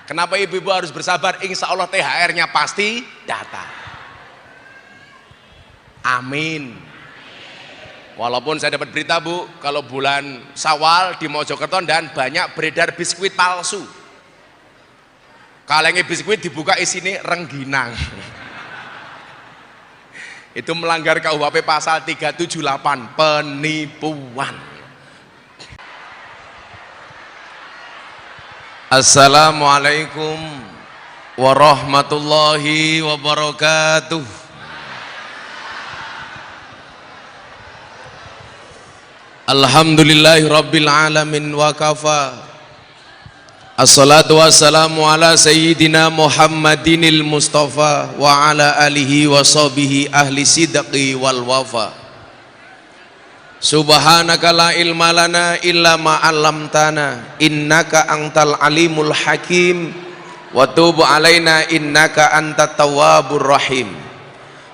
Kenapa ibu-ibu harus bersabar? Insya Allah THR-nya pasti datang. Amin. Walaupun saya dapat berita Bu, kalau bulan Syawal di Mojokerto dan banyak beredar biskuit palsu. Kalengnya biskuit dibuka isinya rengginang. Itu melanggar KUHP pasal 378, penipuan. Assalamualaikum warahmatullahi wabarakatuh. Alhamdulillahi rabbil alamin wa kafa. Assalatu wassalamu ala sayyidina Muhammadinil Mustafa wa ala alihi wa sahbihi ahli sidqi wal wafa. Subhanaka la ilma lana illa ma 'allamtana innaka antal alimul hakim wa tub alaina innaka antat tawwabur rahim.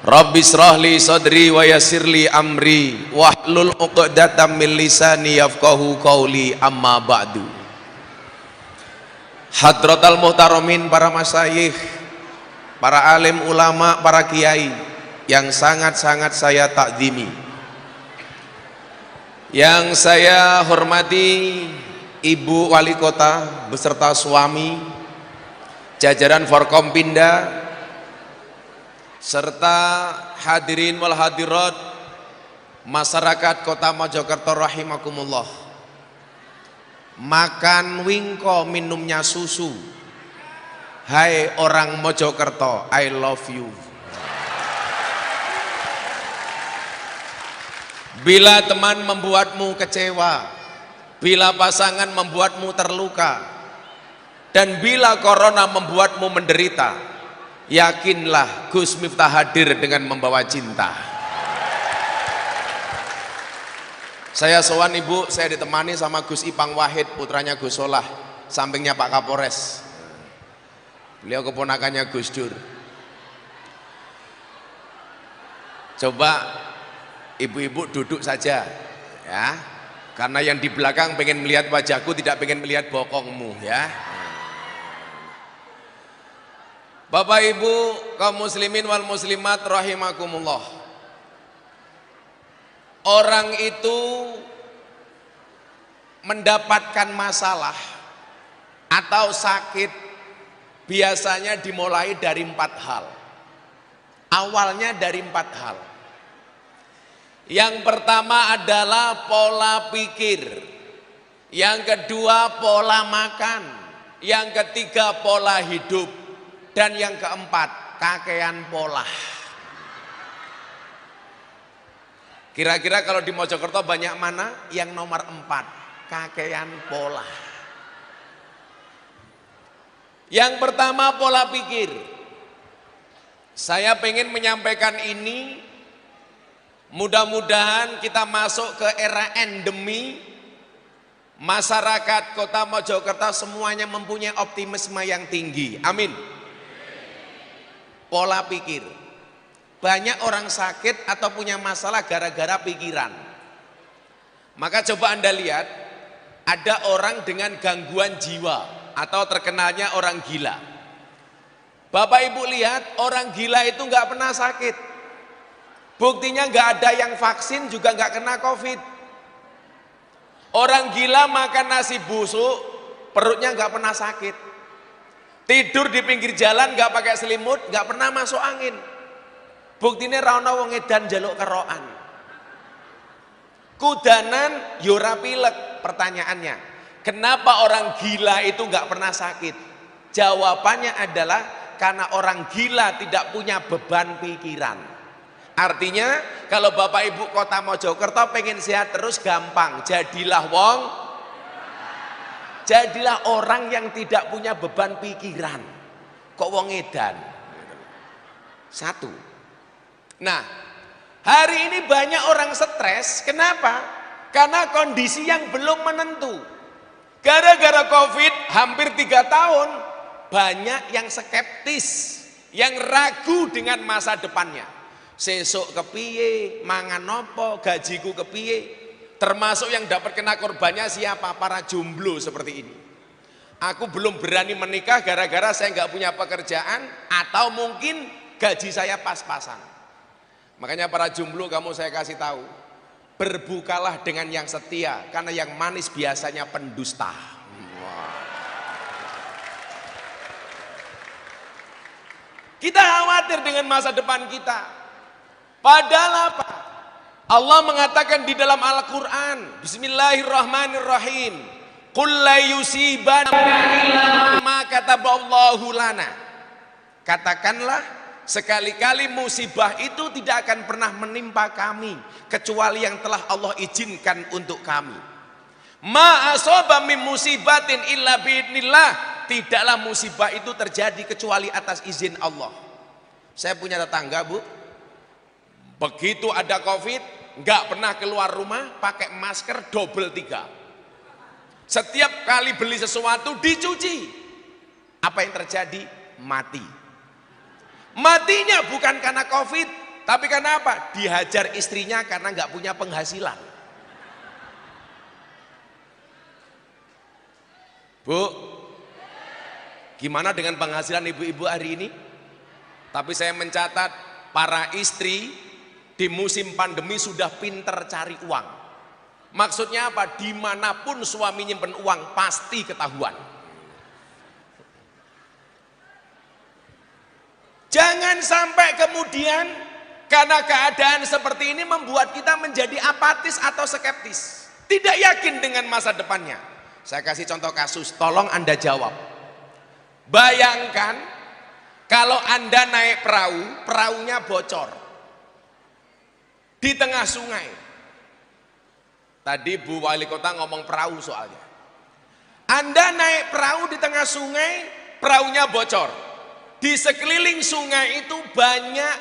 Rabbi israh li sadri wa yassir li amri wahlul 'uqdatam min lisani yafqahu qawli, amma ba'du. Hadratal muhtaramin, para masyayikh, para alim ulama, para kiai yang sangat-sangat saya takzimi, yang saya hormati Ibu Wali Kota beserta suami, jajaran Forkompinda, serta hadirin wal hadirat masyarakat Kota Mojokerto rahimakumullah. Makan wingko, minumnya susu. Hai orang Mojokerto, I love you. Bila teman membuatmu kecewa, bila pasangan membuatmu terluka, dan bila corona membuatmu menderita, yakinlah Gus Miftah hadir dengan membawa cinta. Saya sowan Ibu, saya ditemani sama Gus Ipang Wahid, putranya Gus Solah, sampingnya Pak Kapolres. Beliau keponakannya Gus Dur. Coba ibu-ibu duduk saja ya, karena yang di belakang pengen melihat wajahku, tidak pengen melihat bokongmu ya. Bapak Ibu kaum muslimin wal muslimat rahimakumullah. Orang itu mendapatkan masalah atau sakit biasanya dimulai dari 4 hal. Awalnya dari 4 hal. Yang pertama adalah pola pikir, yang kedua pola makan, yang ketiga pola hidup, dan yang keempat kakean pola. Kira-kira kalau di Mojokerto banyak mana? Yang nomor 4, kakean pola. Yang pertama pola pikir. Saya pengen menyampaikan ini, mudah-mudahan kita masuk ke era endemi. Masyarakat Kota Mojokerto semuanya mempunyai optimisme yang tinggi. Amin. Pola pikir. Banyak orang sakit atau punya masalah gara-gara pikiran. Maka coba Anda lihat, ada orang dengan gangguan jiwa atau terkenalnya orang gila. Bapak Ibu lihat, orang gila itu nggak pernah sakit. Buktinya nggak ada yang vaksin juga nggak kena COVID. Orang gila makan nasi busuk, perutnya nggak pernah sakit. Tidur di pinggir jalan nggak pakai selimut, nggak pernah masuk angin. Buktinya rana wong edan jaluk kerokan. Kudanan yura pilek. Pertanyaannya, kenapa orang gila itu nggak pernah sakit? Jawabannya adalah karena orang gila tidak punya beban pikiran. Artinya kalau Bapak Ibu Kota Mojokerto pengen sehat terus gampang, jadilah orang yang tidak punya beban pikiran. Kok wong edan? Satu. Nah, hari ini banyak orang stres. Kenapa? Karena kondisi yang belum menentu. Gara-gara COVID hampir 3 tahun, banyak yang skeptis, yang ragu dengan masa depannya. Sesuk kepiye, mangan nopo, gajiku kepiye. Termasuk yang dapat kena korbannya siapa? Para jomblo seperti ini. Aku belum berani menikah gara-gara saya nggak punya pekerjaan atau mungkin gaji saya pas-pasan. Makanya para jomblo kamu saya kasih tahu, berbukalah dengan yang setia karena yang manis biasanya pendusta. Kita khawatir dengan masa depan kita. Padahal apa? Allah mengatakan di dalam Al-Quran, Bismillahirrahmanirrahim, Qul la yusibana illa ma kataballahu lana. Katakanlah, sekali-kali musibah itu tidak akan pernah menimpa kami kecuali yang telah Allah izinkan untuk kami. Ma asaba min musibatin illa biidnillah. Tidaklah musibah itu terjadi kecuali atas izin Allah. Saya punya tetangga, Bu, begitu ada COVID nggak pernah keluar rumah, pakai masker double 3. Setiap kali beli sesuatu dicuci. Apa yang terjadi? Mati. Matinya bukan karena COVID, tapi karena apa? Dihajar istrinya karena nggak punya penghasilan. Bu, gimana dengan penghasilan ibu-ibu hari ini? Tapi saya mencatat para istri di musim pandemi sudah pinter cari uang. Maksudnya apa? Dimanapun suami nyimpen uang pasti ketahuan. Jangan sampai kemudian karena keadaan seperti ini membuat kita menjadi apatis atau skeptis, tidak yakin dengan masa depannya. Saya kasih contoh kasus, tolong Anda jawab. Bayangkan kalau Anda naik perahu, perahunya bocor di tengah sungai. Tadi Bu Wali Kota ngomong perahu soalnya. Anda naik perahu di tengah sungai, perahunya bocor. Di sekeliling sungai itu banyak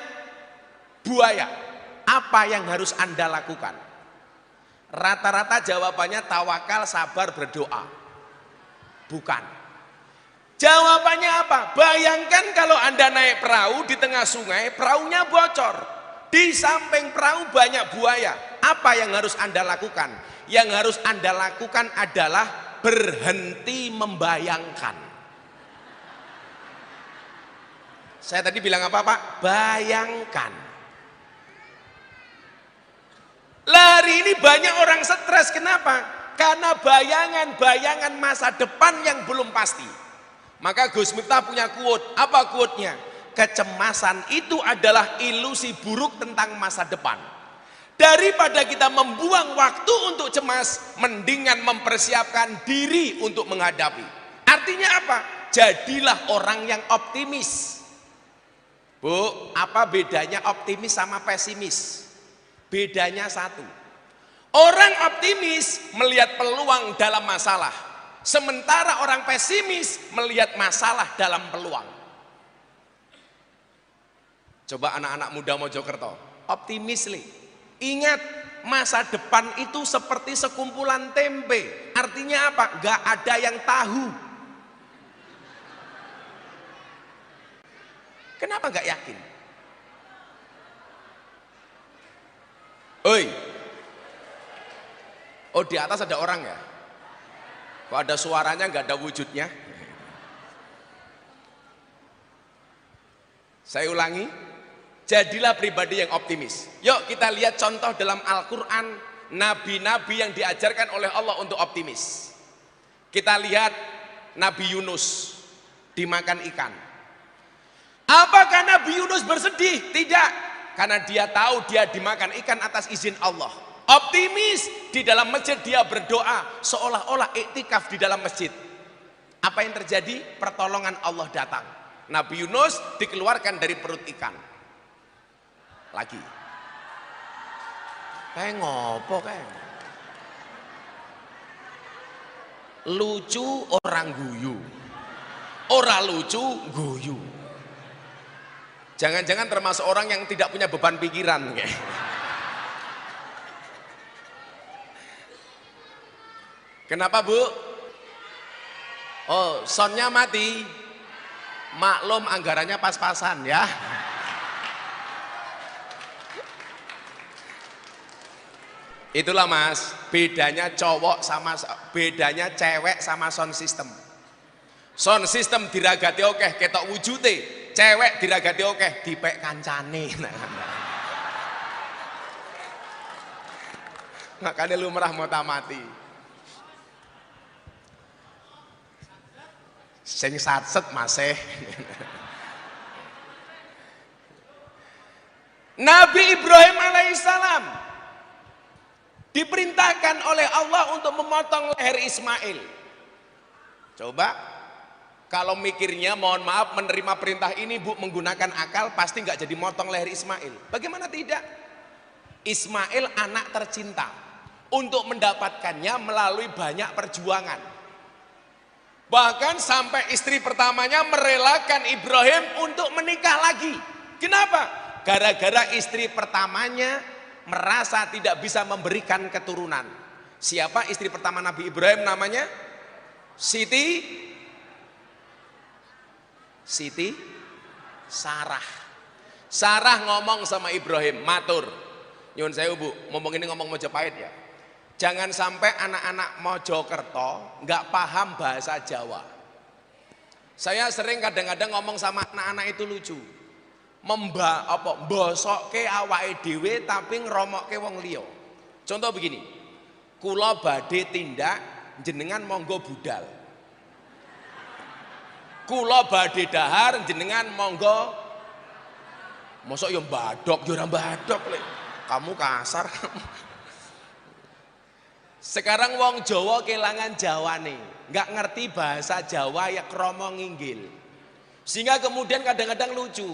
buaya. Apa yang harus Anda lakukan? Rata-rata jawabannya tawakal, sabar, berdoa. Bukan. Jawabannya apa? Bayangkan kalau Anda naik perahu di tengah sungai, perahunya bocor. Di samping perahu banyak buaya. Apa yang harus Anda lakukan? Yang harus Anda lakukan adalah berhenti membayangkan. Saya tadi bilang apa, Pak? Bayangkan. Hari ini banyak orang stres. Kenapa? Karena bayangan-bayangan masa depan yang belum pasti. Maka Gus Miftah punya quote. Apa quote-nya? Kecemasan itu adalah ilusi buruk tentang masa depan. Daripada kita membuang waktu untuk cemas, mendingan mempersiapkan diri untuk menghadapi. Artinya apa? Jadilah orang yang optimis. Bu, apa bedanya optimis sama pesimis? Bedanya satu. Orang optimis melihat peluang dalam masalah, sementara orang pesimis melihat masalah dalam peluang. Coba anak-anak muda Mojokerto, optimis li. Ingat, masa depan itu seperti sekumpulan tempe. Artinya apa? Gak ada yang tahu. Kenapa gak yakin? Oi. Oh, di atas ada orang ya? Kok ada suaranya gak ada wujudnya? Saya ulangi, jadilah pribadi yang optimis. Yuk kita lihat contoh dalam Al-Quran, nabi-nabi yang diajarkan oleh Allah untuk optimis. Kita lihat Nabi Yunus dimakan ikan. Apakah Nabi Yunus bersedih? Tidak, karena dia tahu dia dimakan ikan atas izin Allah. Optimis, di dalam masjid dia berdoa seolah-olah iktikaf di dalam masjid. Apa yang terjadi? Pertolongan Allah datang. Nabi Yunus dikeluarkan dari perut ikan. Lagi. Kayak ngopo kayak. Lucu orang guyu. Ora lucu guyu. Jangan-jangan termasuk orang yang tidak punya beban pikiran kayak. Kenapa, Bu? Oh, soundnya mati. Maklum anggarannya pas-pasan ya. Itulah Mas, bedanya cowok sama bedanya cewek sama sound system. Sound system diragati okeh, ketok wujute. Cewek diragati okeh, dipek kancane. Makanya lumrah mati. Sing satset masih. Nabi Ibrahim alaihissalam diperintahkan oleh Allah untuk memotong leher Ismail. Coba kalau mikirnya, mohon maaf, menerima perintah ini Bu menggunakan akal, pasti nggak jadi motong leher Ismail. Bagaimana tidak? Ismail anak tercinta, untuk mendapatkannya melalui banyak perjuangan. Bahkan sampai istri pertamanya merelakan Ibrahim untuk menikah lagi. Kenapa? Gara-gara istri pertamanya merasa tidak bisa memberikan keturunan. Siapa istri pertama Nabi Ibrahim namanya? Siti Sarah. Sarah ngomong sama Ibrahim, matur. Nyun sewu Bu, ngomong ini ngomong Mojopahit ya. Jangan sampai anak-anak Mojokerto nggak paham bahasa Jawa. Saya sering kadang-kadang ngomong sama anak-anak itu lucu. Mbosokke awake dhewe tapi ngromokke wong liya. Contoh begini. Kula badhe tindak, jenengan monggo budal. Kula badhe dahar, jenengan monggo. Mosok yo mbadok, yo ora mbadok lek. Kamu kasar. Sekarang wong Jawa kelangan Jawane, nggak ngerti bahasa Jawa ya kromo nginggil. Sehingga kemudian kadang-kadang lucu.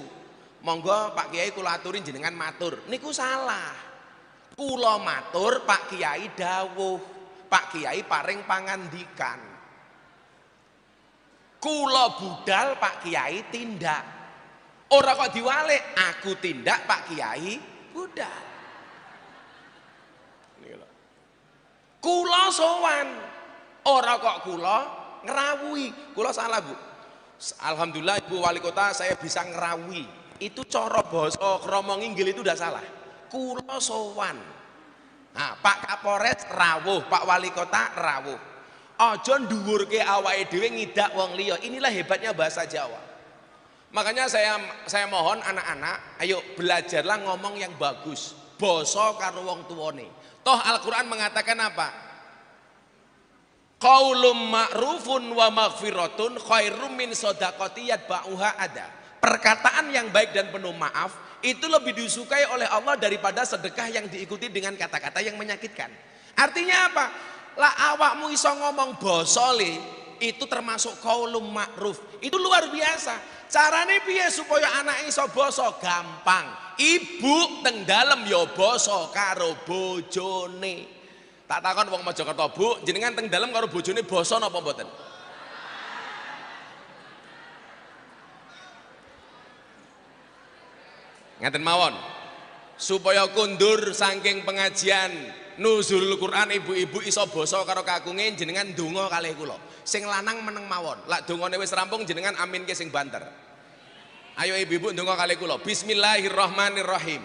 Monggo Pak Kiai kula aturin jenengan matur. Niku salah. Kula matur, Pak Kiai dawuh. Pak Kiai paring pangandikan. Kula budal, Pak Kiai tindak. Ora kok diwalik, aku tindak, Pak Kiai budal. Kula sowan, ora kok kula ngerawui. Kula salah Bu. Alhamdulillah Ibu Wali Kota saya bisa ngerawui. Itu cara basa krama nginggil itu udah salah. Kula sowan. Nah, Pak Kapolres rawuh, Pak Wali Kota rawuh. Aja nduwurke awake dhewe ngidak wong liya. Inilah hebatnya bahasa Jawa. Makanya saya mohon anak-anak, ayo belajarlah ngomong yang bagus. Basa karo wong tuwane. Toh Al-Quran mengatakan apa? Qaulum ma'rufun wa maghfiratun khairum min shadaqati yatba'uha ada. Perkataan yang baik dan penuh maaf itu lebih disukai oleh Allah daripada sedekah yang diikuti dengan kata-kata yang menyakitkan. Artinya apa? Lah awakmu iso ngomong basa le, itu termasuk qaulum ma'ruf. Itu luar biasa. Carane piye supaya anak iso basa? Gampang. Ibu teng dalem ya basa karo bojone. Tak takon wong Mojokerto, Bu, jenengan teng dalem karo bojone basa napa mboten? Ngaten mawon. Supaya kundur saking pengajian nuzulul Quran ibu-ibu iso basa karo kakunge jenengan ndonga kalih kula. Sing lanang meneng mawon. Lak dongane wis rampung jenengan aminke sing banter. Ayo ibu-ibu ndonga kalih kula. Bismillahirrahmanirrahim.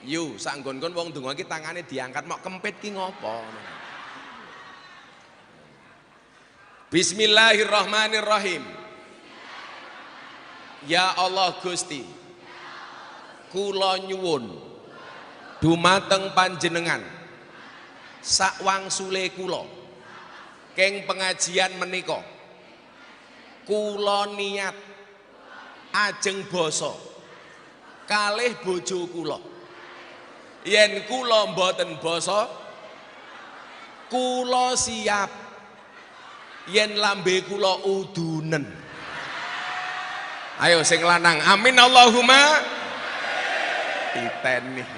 Yu, sak nggon-nggon wong ndonga iki tangane diangkat mok kempit ki ngopo? Bismillahirrahmanirrahim. Ya Allah Gusti, kula nyuwun dumateng panjenengan sakwangsule kula keng pengajian menika kula niat ajeng basa kalih bojo kula. Yen kula mboten basa, kula siap yen lambe kula udunen. Ayo sing lanang, amin Allahumma. Titen nih.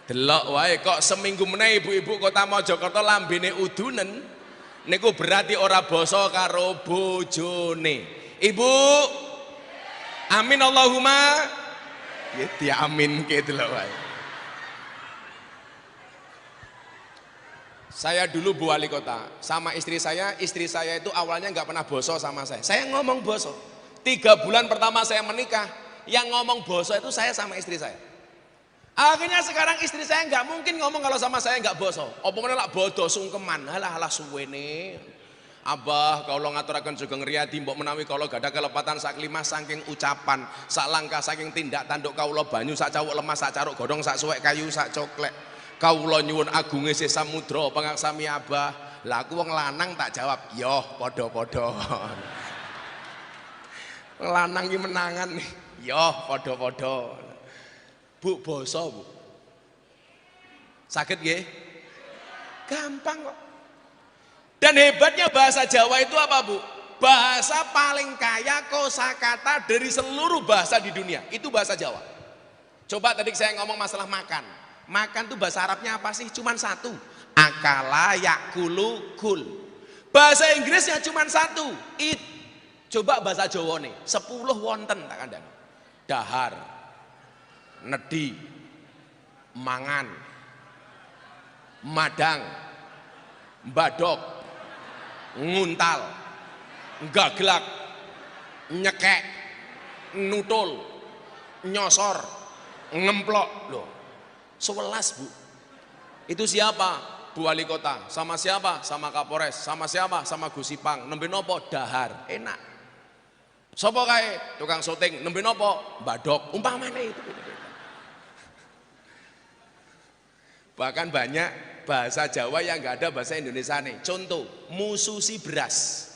Delok wae kok seminggu meneh ibu-ibu kota Mojokerto lambene udunen, niku berarti ora basa karo bojone. Ibu, amin Allahumma. Ya diaminke delok wae. Saya dulu Bu Wali Kota sama istri saya itu awalnya nggak pernah boso sama saya ngomong boso. 3 bulan pertama saya menikah yang ngomong boso itu saya sama istri saya. Akhirnya sekarang istri saya nggak mungkin ngomong kalau sama saya nggak boso. Apa mana lah bodoh sungkeman, halah suwene. Abah kalau ngaturaken Sugeng Riyadi mbok menawi kalau gak ada kelepatan sak lima saking ucapan, sak langkah saking tindak tanduk kawula banyu sak cawuk lemas sak caruk godhong sak suwek kayu sak coklek. Kawula nyuwun agunge sih samudra pangaksami Abah. Lah aku wong lanang tak jawab, "Yo padha-padha." Lanang iki menangan nih. Yo padha-padha. Bu basa, Bu. Sakit nggih? Gampang kok. Dan hebatnya bahasa Jawa itu apa, Bu? Bahasa paling kaya kosakata dari seluruh bahasa di dunia. Itu bahasa Jawa. Coba tadi saya ngomong masalah makan. Makan tuh bahasa Arabnya apa sih? Cuman satu. Akala yakulu kul. Bahasa Inggrisnya cuman satu. Eat. Coba bahasa Jawa nih. 10 wonten tak kandhani. Dahar. Nedi. Mangan. Madang. Badok. Nguntal, gaglak, nyekek, nutul, nyosor, ngemplok. Loh, 11 Bu. Itu siapa? Bu Wali Kota. Sama siapa? Sama Kapolres. Sama siapa? Sama Gusipang. Nembe nopo? Dahar. Enak. Sopo kae? Tukang syuting. Nembe nopo? Badok. Umpamane itu. Bahkan banyak bahasa Jawa yang nggak ada bahasa Indonesia nih. Contoh, mususi beras.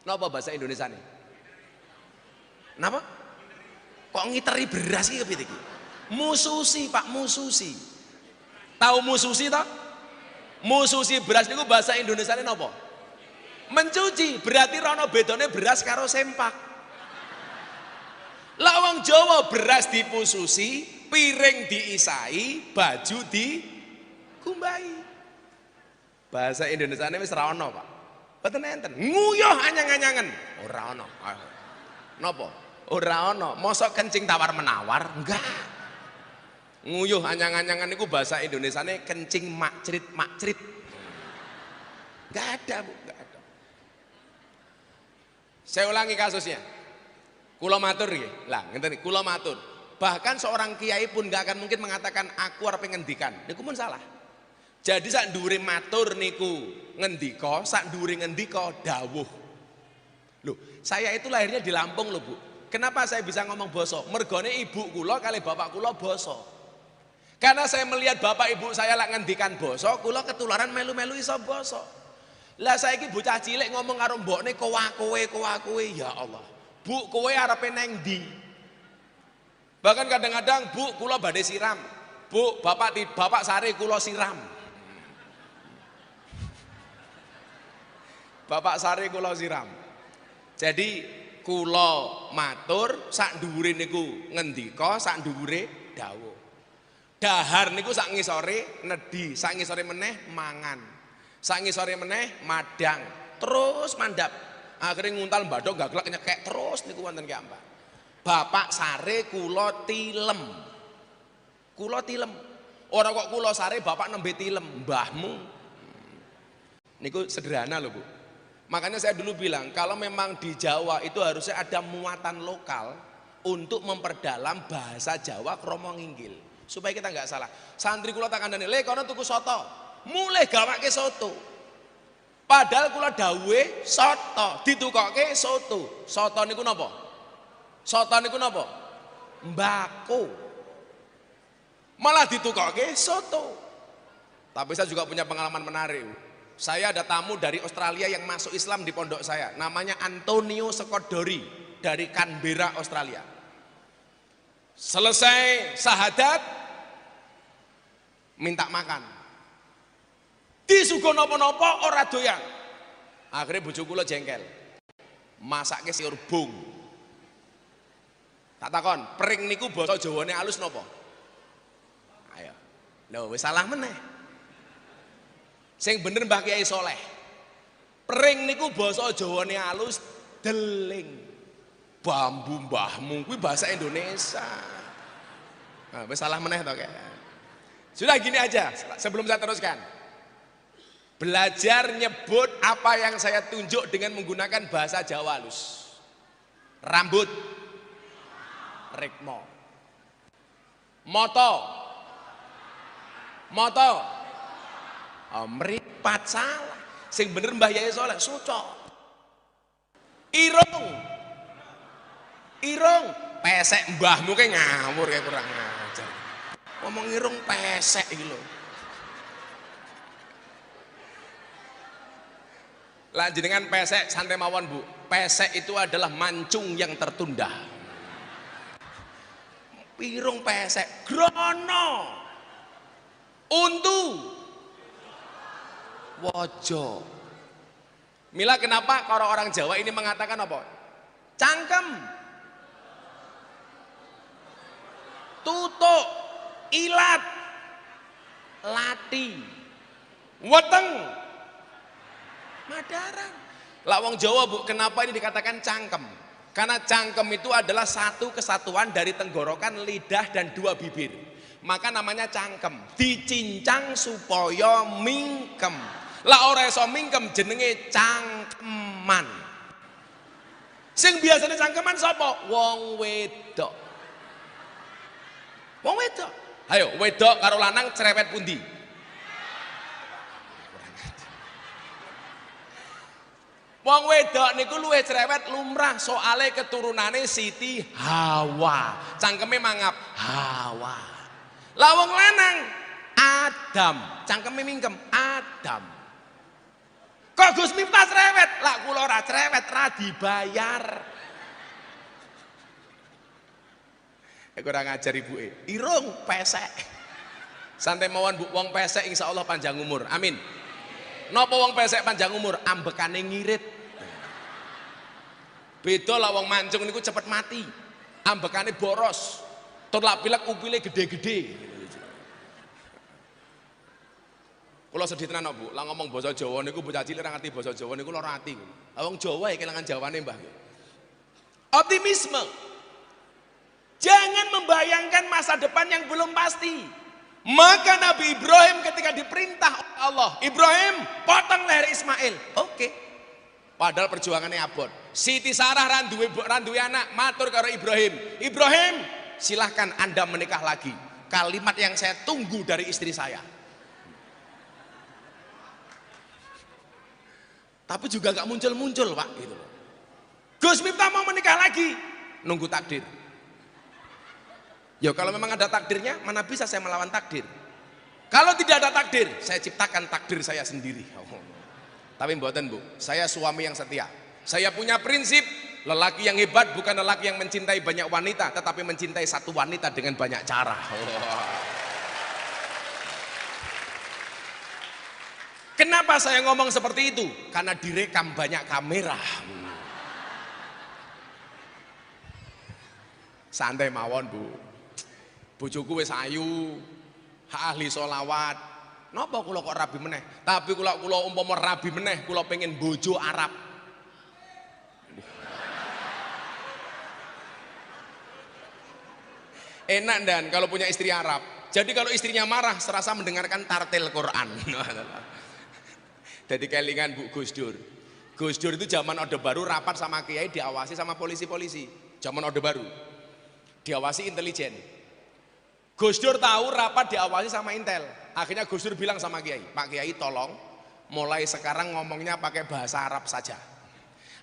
Kenapa bahasa Indonesia nih? Kenapa? Kok ngiteri beras iki kepiye iki? Mususi, Pak, mususi. Tahu mususi toh? Mususi beras niku bahasa Indonesia nih napa? Mencuci. Berarti rono bedone beras karo sempak. Lah wong Jawa beras dipususi, piring diisai, baju di kumbai. Bahasa Indonesia ini wis ra ono, Pak. Mboten enten. Nguyuh anyang-anyangen. Ora ono. Napa? Ora ono. Mosok kencing tawar-menawar? Enggak. Nguyuh anyang-anyangan niku bahasa Indonesia ini kencing makcrit-makcrit. Enggak ada, Bu, enggak ada. Saya ulangi kasusnya. Kula matur nggih. Lah, ngenten kula matur. Bahkan seorang kiai pun gak akan mungkin mengatakan aku arep ngendikan. Niku pun salah. Jadi sak dhuwure matur niku ngendika, sak dhuwure ngendika dawuh. Loh, saya itu lahirnya di Lampung loh, Bu. Kenapa saya bisa ngomong basa? Mergone ibu kula kali bapak kula basa. Karena saya melihat bapak ibu saya lak ngendikan basa, kula ketularan melu-melu iso basa. Lah saiki bocah cilik ngomong karo mbokne kowe, ya Allah. Bu, kowe arepe neng ndi? Bahkan kadang-kadang, Bu, kula badhe siram. Bu, bapak sare kula siram. Bapak sare kula siram. Jadi kula matur sak dhuwure niku ngendika, sak dhuwure dawuh. Dahar niku sak ngisore nedi, sak ngisore meneh mangan. Sak ngisore meneh madang, terus mandap. Akhirnya nguntal badok gaglak nyekek terus niku wonten kiambak. Bapak sare kula tilem. Kula tilem. Ora kok kula sare bapak nembe tilem, mbahmu. Niku sederhana loh, Bu. Makanya saya dulu bilang kalau memang di Jawa itu harusnya ada muatan lokal untuk memperdalam bahasa Jawa kromo nginggil supaya kita nggak salah. Santri kula tak kandhani, "Le kono tuku soto." Mulai gawake soto. Padahal kula dawuhe soto, ditukoke soto. Soto niku napa? Soto niku napa? Mbako. Malah ditukoke soto. Tapi saya juga punya pengalaman menarik. Saya ada tamu dari Australia yang masuk Islam di pondok saya. Namanya Antonio Sekodori dari Canberra, Australia. Selesai sahadat, minta makan. Disuguh nopo-nopo ora doyan. Akhirnya bojo kula jengkel. Masake sayur bung. Tak takon, pring niku basa Jawane alus napa? Ayo. Lho wis salah meneh. Sing bener Mbah Kiai Soleh. Pring niku basa Jawane alus deling. Bambu mbahmu kuwi bahasa Indonesia. Nah, wis salah meneh to kek. Sudah gini aja sebelum saya teruskan. Belajar nyebut apa yang saya tunjuk dengan menggunakan bahasa Jawa halus. Rambut, rekmo. Moto. Moto. Oh, meripat salah. Sing bener Mbah Yai Soleh, suco. Irung. Irung. Pesek mbahmu kayak ngawur kayak kurang ngajar. Ngomong irung pesek iki lho. Lanjut dengan pesek, santai mawon Bu. Pesek itu adalah mancung yang tertunda. Pirung pesek, grono, untu, wojo. Mila kenapa kalau orang Jawa ini mengatakan apa? Cangkem, tutuk, ilat, lati, weteng, Madaran. Lawang Jawa Bu, kenapa ini dikatakan cangkem? Karena cangkem itu adalah satu kesatuan dari tenggorokan, lidah dan dua bibir. Maka namanya cangkem. Dicincang supaya mingkem. Lah ora iso mingkem jenenge cangkeman. Sing biasanya cangkeman sapa? Wong wedok. Wong wedok. Ayo wedok karo lanang cerewet pundi? Wong wedok niku luwih cerewet lumrah soale keturunane Siti Hawa. Cangkeme mangap Hawa. Lah wong lanang Adam, cangkeme mingkem Adam. Kok Gus Miftah cerewet? Lah kula ora cerewet, ra dibayar. Kurang ngajar ibuke. Irung pesek. Santai mawon Bu, wong pesek insyaallah panjang umur. Amin. Napa wong pesek panjang umur? Ambekane ngirit. Beda lah wong mancung niku cepet mati. Ambekane boros. Tur lak pilek upile gede-gede. Kula sedih tenan Bu, lah ngomong basa Jawa niku bocah cilik ora ngerti basa Jawa niku lara ati. Lah wong Jawa ya kelangan Jawane Mbah. Optimisme. Jangan membayangkan masa depan yang belum pasti. Maka Nabi Ibrahim ketika diperintah oleh Allah, Ibrahim potong leher Ismail. Oke. Padahal perjuangannya abot. Siti Sarah randuwe anak, matur karo Ibrahim. Ibrahim, silahkan Anda menikah lagi. Kalimat yang saya tunggu dari istri saya. Tapi juga gak muncul-muncul Pak gitu. Gus Miftah mau menikah lagi, nunggu takdir. Ya kalau memang ada takdirnya, mana bisa saya melawan takdir? Kalau tidak ada takdir, saya ciptakan takdir saya sendiri. Tapi mboten Bu, saya suami yang setia. Saya punya prinsip, lelaki yang hebat bukan lelaki yang mencintai banyak wanita, tetapi mencintai satu wanita dengan banyak cara. Kenapa saya ngomong seperti itu? Karena direkam banyak kamera. Santai mawon Bu. Bojoku wis ayu, ahli sholawat. Napa kula kok rabi meneh? Tapi kula umpama rabi meneh, kula pengen bojo Arab. Enak dan kalau punya istri Arab. Jadi kalau istrinya marah, serasa mendengarkan tartil Quran. Jadi kelingan Bu Gus Dur. Gus Dur itu zaman Orde Baru rapat sama kiai diawasi sama polisi-polisi. Zaman Orde Baru. Diawasi intelijen. Gus Dur tahu rapat diawasi sama Intel. Akhirnya Gus Dur bilang sama Kiai, Pak Kiai tolong mulai sekarang ngomongnya pakai bahasa Arab saja.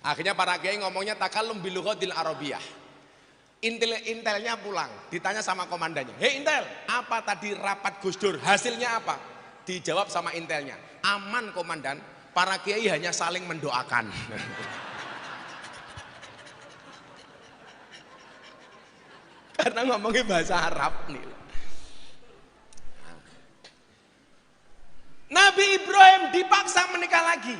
Akhirnya para Kiai ngomongnya takallum bil lughatil arabiyah. Intelnya pulang, ditanya sama komandannya, "Hei Intel, apa tadi rapat Gus Dur? Hasilnya apa?" Dijawab sama Intelnya, "Aman komandan, para Kiai hanya saling mendoakan." Karena ngomongnya bahasa Arab nih. Nabi Ibrahim dipaksa menikah lagi.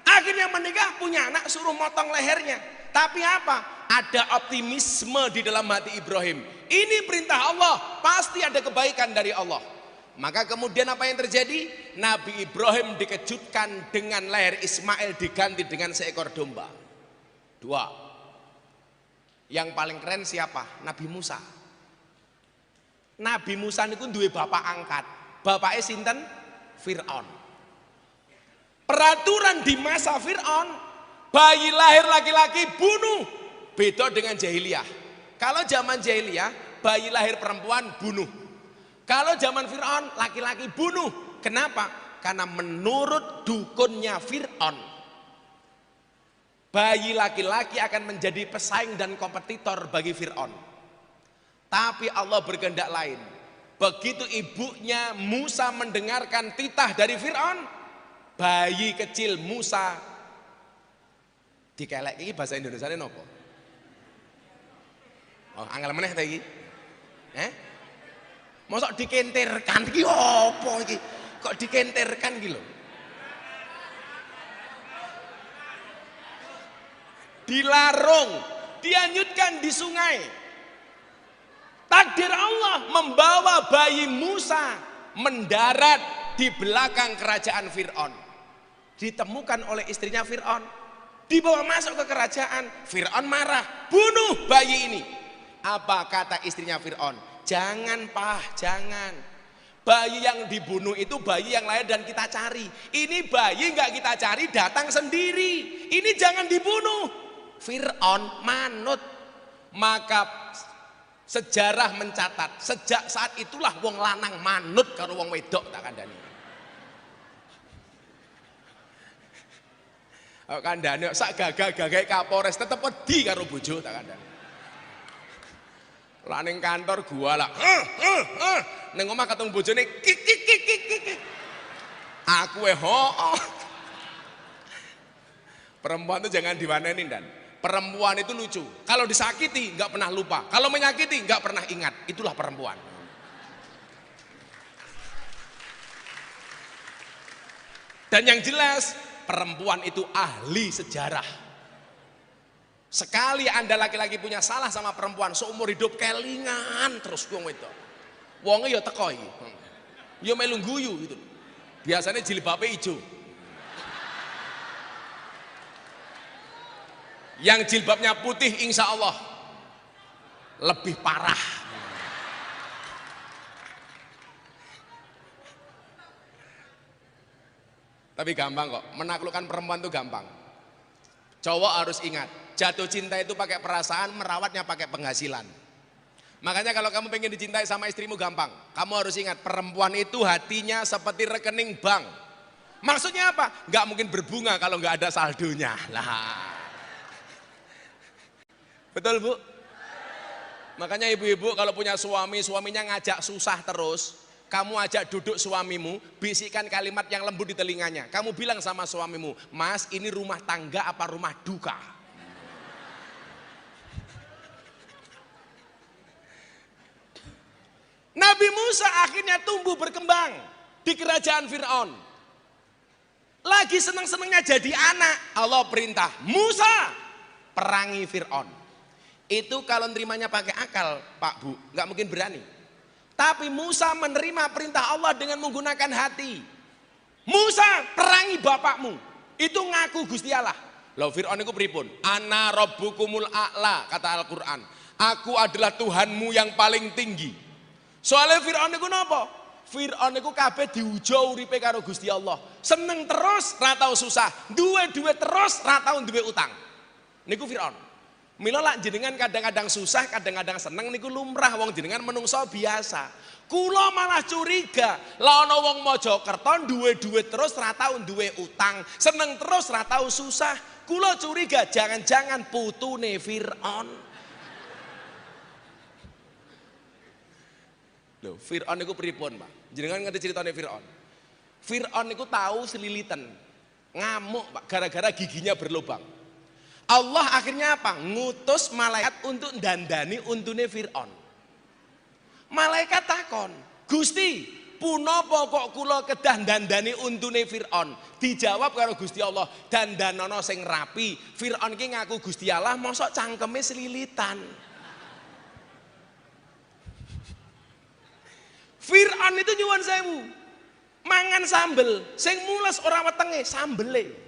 Akhirnya menikah, punya anak, suruh motong lehernya. Tapi apa? Ada optimisme di dalam hati Ibrahim. Ini perintah Allah, pasti ada kebaikan dari Allah. Maka kemudian apa yang terjadi? Nabi Ibrahim dikejutkan dengan leher Ismail diganti dengan seekor domba. Dua. Yang paling keren siapa? Nabi Musa. Nabi Musa niku duwe bapak angkat. Bapaknya sinten? Fir'aun. Peraturan di masa Fir'aun, bayi lahir laki-laki bunuh. Beda dengan jahiliyah. Kalau zaman jahiliyah, bayi lahir perempuan bunuh. Kalau zaman Fir'aun laki-laki bunuh. Kenapa? Karena menurut dukunnya Fir'aun, bayi laki-laki akan menjadi pesaing dan kompetitor bagi Fir'aun. Tapi Allah berkehendak lain. Begitu ibunya Musa mendengarkan titah dari Fir'aun, bayi kecil Musa dikelek. Ini bahasa Indonesia ini apa? Oh, angel meneh ta iki? Mosok dikentirkan iki apa iki? Kok dikentirkan iki lho? Dilarung, dianyutkan di sungai. Takdir Allah membawa bayi Musa mendarat di belakang kerajaan Fir'aun. Ditemukan oleh istrinya Fir'aun, dibawa masuk ke kerajaan. Fir'aun marah, bunuh bayi ini. Apa kata istrinya Fir'aun? Jangan Pak, jangan. Bayi yang dibunuh itu bayi yang lahir dan kita cari. Ini bayi nggak kita cari, datang sendiri. Ini jangan dibunuh. Fir'aun manut. Maka sejarah mencatat, sejak saat itulah wong lanang manut karo wong wedok tak kandhani. Kandhane sak gagah-gagahe Kapolres tetep wedi karo bojo tak kandhani. Lah ning kantor gua lah. Ning omah ketemu bojone kik kik kik kik. Aku Perempuan itu jangan diwaneni dan. Perempuan itu lucu. Kalau disakiti nggak pernah lupa. Kalau menyakiti nggak pernah ingat. Itulah perempuan. Dan yang jelas perempuan itu ahli sejarah. Sekali Anda laki-laki punya salah sama perempuan, seumur hidup kelingan terus wong wedok. Wonge ya teko iki. Ya melu guyu gitu. Biasanya jilbabe ijo. Yang jilbabnya putih insya Allah lebih parah. Tapi gampang kok, menaklukkan perempuan itu gampang. Cowok harus ingat, jatuh cinta itu pakai perasaan, merawatnya pakai penghasilan. Makanya kalau kamu pengen dicintai sama istrimu gampang. Kamu harus ingat, perempuan itu hatinya seperti rekening bank. Maksudnya apa? Gak mungkin berbunga kalau gak ada saldonya. Lah. Betul Bu? Makanya ibu-ibu kalau punya suami, suaminya ngajak susah terus, kamu ajak duduk suamimu, bisikkan kalimat yang lembut di telinganya. Kamu bilang sama suamimu, Mas ini rumah tangga apa rumah duka? Nabi Musa akhirnya tumbuh berkembang di kerajaan Fir'aun. Lagi senang-senangnya jadi anak, Allah perintah, Musa perangi Fir'aun. Itu kalau nerimanya pakai akal Pak Bu, nggak mungkin berani. Tapi Musa menerima perintah Allah dengan menggunakan hati. Musa perangi bapakmu, itu ngaku Gusti Allah. Lalu Fir'aun itu pripun? Ana rabbukumul a'la, kata Al-Quran. Aku adalah Tuhanmu yang paling tinggi. Soalnya Fir'aun itu napa? Fir'aun itu kabeh diujo uripe karo Gusti Allah. Seneng terus, ra tau susah. Duwe terus, ra tau duwe utang. Niku Fir'aun. Mila lak jenengan kadang-kadang susah, kadang-kadang seneng niku lumrah, wong jenengan menungso biasa. Kula malah curiga, lah ana wong Mojokerto duwe terus ra tau duwe utang, seneng terus ra tau susah. Kula curiga jangan-jangan putune Fir'aun. Loh, Fir'aun niku pripun, Pak? Jenengan ngerti ceritane Fir'aun? Fir'aun niku tahu selilitan, ngamuk, Pak, gara-gara giginya berlubang. Allah akhirnya apa? Ngutus malaikat untuk dandani untune Fir'aun. Malaikat takon, Gusti, punapa kok kula kedah dandani untune Fir'aun? Dijawab karo Gusti Allah, dandanono sing rapi. Fir'aun ki ngaku Gusti Allah, mosok cangkeme selilitan. Fir'aun itu nyuwun sewu, mangan sambel, sing mules ora wetenge sambele.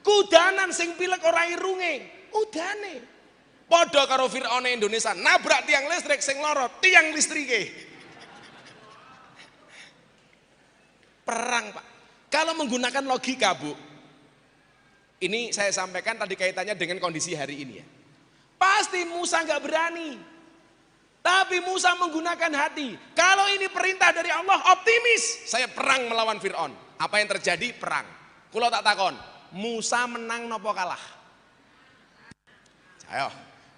Kudanan sing pilek ora irunge, udane. Padha karo Fir'aun Indonesia, nabrak tiang listrik sing lara, tiang listrike. Perang, Pak. Kalau menggunakan logika, Bu. Ini saya sampaikan tadi kaitannya dengan kondisi hari ini ya. Pasti Musa nggak berani. Tapi Musa menggunakan hati. Kalau ini perintah dari Allah, optimis. Saya perang melawan Fir'aun. Apa yang terjadi? Perang. Kulo tak takon, Musa menang nopo kalah? Ayo,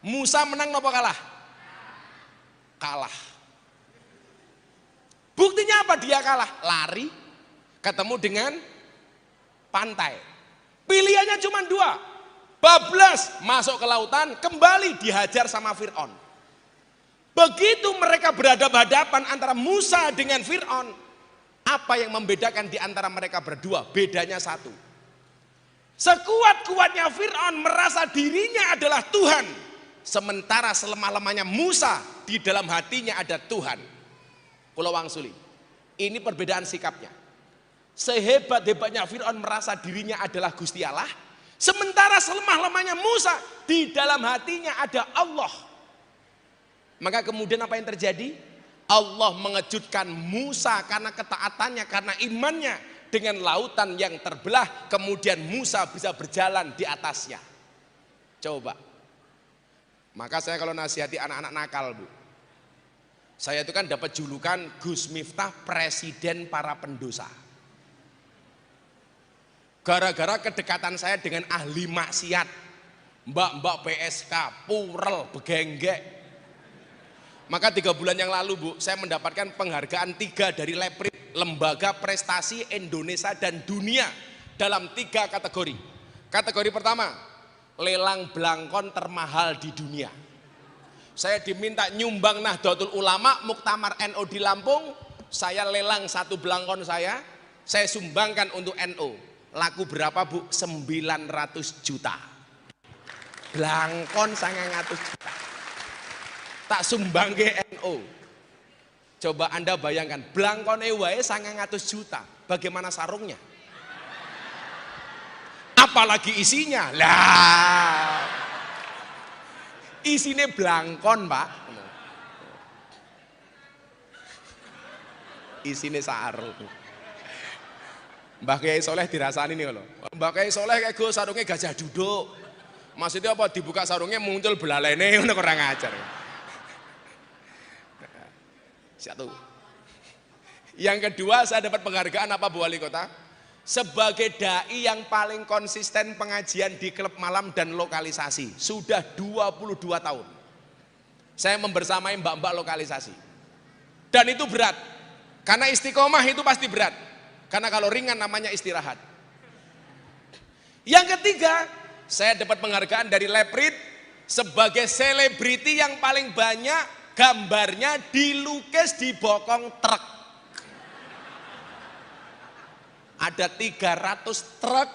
Musa menang nopo kalah? Kalah. Buktinya apa dia kalah? Lari, ketemu dengan pantai. Pilihannya cuma dua. Bablas masuk ke lautan, kembali dihajar sama Fir'aun. Begitu mereka berhadapan-hadapan antara Musa dengan Fir'aun, apa yang membedakan di antara mereka berdua? Bedanya satu. Sekuat-kuatnya Fir'aun merasa dirinya adalah Tuhan, sementara selemah-lemahnya Musa di dalam hatinya ada Tuhan. Pulau Wangsuli, ini perbedaan sikapnya. Sehebat-hebatnya Fir'aun merasa dirinya adalah Gusti Allah, sementara selemah-lemahnya Musa di dalam hatinya ada Allah. Maka kemudian apa yang terjadi? Allah mengejutkan Musa karena ketaatannya, karena imannya, dengan lautan yang terbelah. Kemudian Musa bisa berjalan di atasnya. Coba. Maka saya kalau nasihati anak-anak nakal, Bu, saya itu kan dapat julukan Gus Miftah presiden para pendosa. Gara-gara kedekatan saya dengan ahli maksiat, mbak-mbak PSK, purel, begenggek. Maka 3 bulan yang lalu, Bu, saya mendapatkan penghargaan 3 dari Leprit, Lembaga Prestasi Indonesia dan Dunia, dalam 3 kategori. Kategori pertama, lelang belangkon termahal di dunia. Saya diminta nyumbang Nahdlatul Ulama, Muktamar NU di Lampung. Saya lelang 1 belangkon saya sumbangkan untuk NU. Laku berapa, Bu? 900 juta. Belangkon 900 juta. Tak sumbang ke NU. Coba Anda bayangkan, belangkone wae 900 juta. Bagaimana sarungnya? Apalagi isinya. Lah. Isinya belangkon, Pak. Isinya sarung. Mbah Kiai Soleh dirasani nih loh. Mbah Kiai Soleh kayak gue sarungnya gajah duduk. Maksudnya apa? Dibuka sarungnya muncul belalene, ngono kurang ajar. Satu. Yang kedua, saya dapat penghargaan apa, Bu Wali Kota? Sebagai dai yang paling konsisten pengajian di klub malam dan lokalisasi. Sudah 22 tahun. Saya membersamai mbak-mbak lokalisasi. Dan itu berat. Karena istiqomah itu pasti berat. Karena kalau ringan namanya istirahat. Yang ketiga, saya dapat penghargaan dari Leprit sebagai selebriti yang paling banyak gambarnya dilukis di bokong truk. Ada 300 truk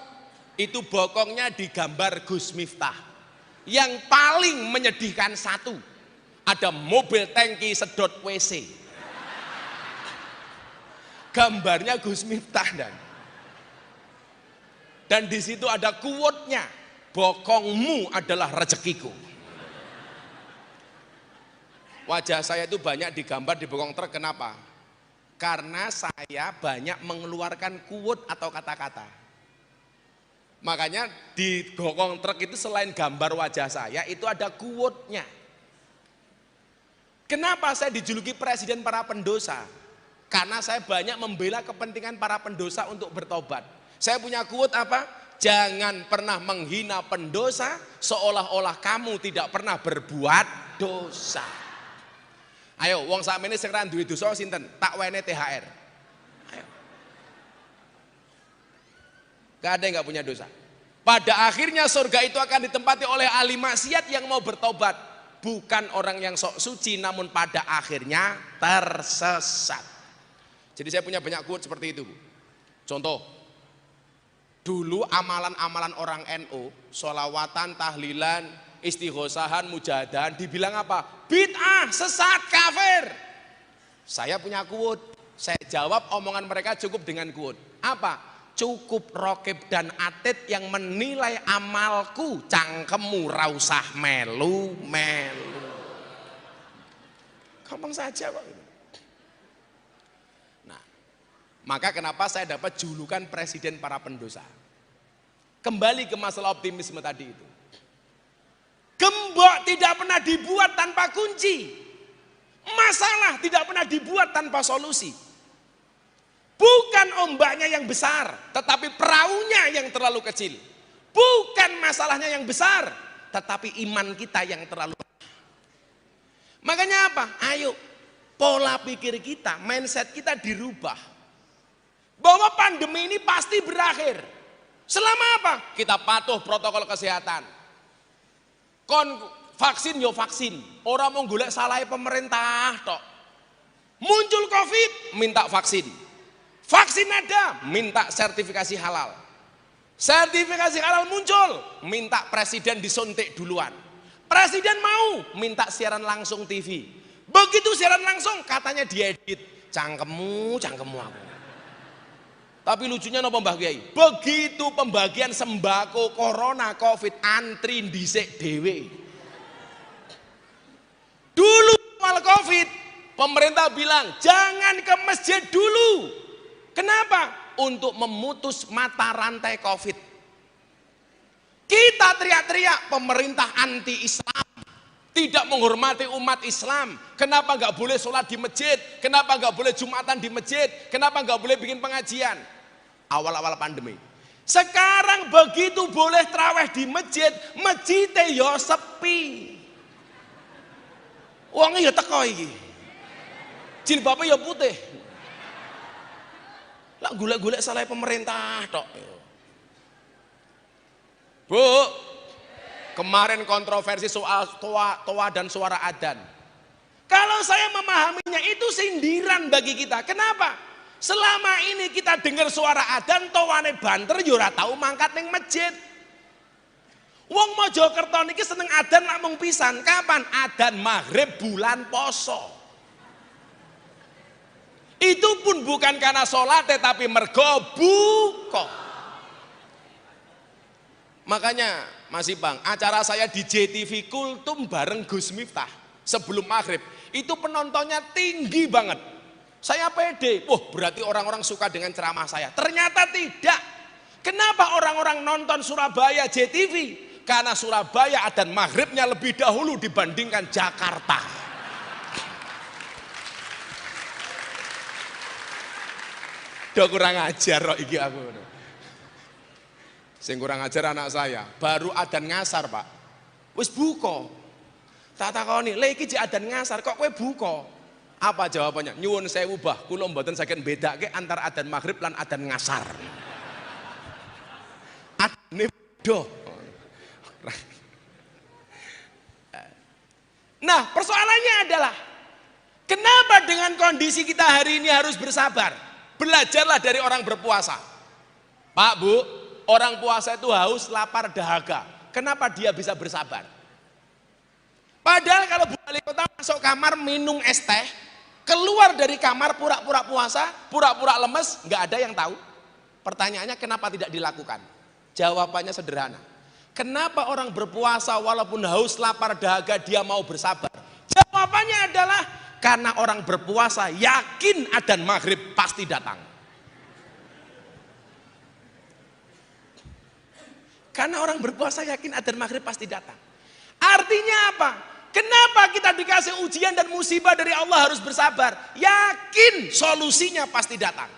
itu bokongnya digambar Gus Miftah. Yang paling menyedihkan satu, ada mobil tangki sedot WC. Gambarnya Gus Miftah dan di situ ada quote-nya, bokongmu adalah rezekiku. Wajah saya itu banyak digambar di bokong truk. Kenapa? Karena saya banyak mengeluarkan quote atau kata-kata. Makanya di bokong truk itu selain gambar wajah saya, itu ada quote-nya. Kenapa saya dijuluki presiden para pendosa? Karena saya banyak membela kepentingan para pendosa untuk bertobat. Saya punya quote apa? Jangan pernah menghina pendosa seolah-olah kamu tidak pernah berbuat dosa. Ayo, wong sakmene sing ra duwe dosa sinten? Tak wene THR. Ayo. Gak ada yang gak punya dosa. Pada akhirnya surga itu akan ditempati oleh ahli maksiat yang mau bertobat. Bukan orang yang sok suci, namun pada akhirnya tersesat. Jadi saya punya banyak quote seperti itu, Bu. Contoh, dulu amalan-amalan orang NU, sholawatan, tahlilan, istighosahan, mujahadan, dibilang apa? Bid'ah, sesat, kafir. Saya punya quote, saya jawab omongan mereka cukup dengan quote. Apa? Cukup Rokib dan Atid yang menilai amalku, cangkemmu rausah melu-melu. Gampang saja kok. Nah, maka kenapa saya dapat julukan presiden para pendosa? Kembali ke masalah optimisme tadi itu. Gembok tidak pernah dibuat tanpa kunci. Masalah tidak pernah dibuat tanpa solusi. Bukan ombaknya yang besar, tetapi perahunya yang terlalu kecil. Bukan masalahnya yang besar, tetapi iman kita yang terlalu. Makanya apa? Ayo, pola pikir kita, mindset kita dirubah. Bahwa pandemi ini pasti berakhir. Selama apa? Kita patuh protokol kesehatan. Vaksin yo vaksin. Orang mau golek salahnya pemerintah tok. Muncul Covid, minta vaksin. Vaksin ada, minta sertifikasi halal. Sertifikasi halal muncul, minta presiden disuntik duluan. Presiden mau, minta siaran langsung TV. Begitu siaran langsung, katanya diedit. Cangkemmu aku. Tapi lucunya nopo Mbah Kiai? Begitu pembagian sembako corona covid antri dhisik dhewe. Dulu awal covid, pemerintah bilang jangan ke masjid dulu. Kenapa? Untuk memutus mata rantai covid. Kita teriak-teriak pemerintah anti-Islam, tidak menghormati umat Islam. Kenapa nggak boleh sholat di masjid? Kenapa nggak boleh jumatan di masjid? Kenapa nggak boleh bikin pengajian? Awal-awal pandemi. Sekarang begitu boleh traweh di masjid, masjidnya ya sepi. Uangnya ya teko iki. Jilbabnya ya putih. Lah golek-golek salah pemerintah tok. Bu, kemarin kontroversi soal toa dan suara adzan. Kalau saya memahaminya itu sindiran bagi kita. Kenapa? Selama ini kita dengar suara adzan, towane banter yo ora tau mangkat ning masjid. Wong Mojokerto niki seneng adzan lak mung pisan. Kapan? Adzan maghrib bulan poso. Itu pun bukan karena sholat tetapi mergo buka. Makanya Mas Ibang, acara saya di JTV Kultum bareng Gus Miftah sebelum maghrib itu penontonnya tinggi banget. Saya pede, berarti orang-orang suka dengan ceramah saya. Ternyata tidak. Kenapa orang-orang nonton Surabaya JTV? Karena Surabaya adzan maghribnya lebih dahulu dibandingkan Jakarta. Udah kurang ajar kok iki aku. Sing kurang ajar anak saya, baru adzan ngasar, Pak. Wis buka. Tak takoni, "Lha iki jek adzan ngasar kok kowe buka?" Apa jawabannya? Nyuwun sewu, Bah, kula mboten saged bedake antara adzan maghrib lan adzan ngasar. Adzane do. Nah, persoalannya adalah kenapa dengan kondisi kita hari ini harus bersabar? Belajarlah dari orang berpuasa. Pak, Bu, orang puasa itu haus, lapar, dahaga. Kenapa dia bisa bersabar? Padahal kalau Bu Wali Kota masuk kamar minum es teh, keluar dari kamar pura-pura puasa, pura-pura lemes, nggak ada yang tahu. Pertanyaannya kenapa tidak dilakukan? Jawabannya sederhana. Kenapa orang berpuasa walaupun haus, lapar, dahaga dia mau bersabar? Jawabannya adalah karena orang berpuasa yakin adzan maghrib pasti datang. Karena orang berpuasa yakin adzan maghrib pasti datang. Artinya apa? Kenapa kita dikasih ujian dan musibah dari Allah harus bersabar? Yakin solusinya pasti datang.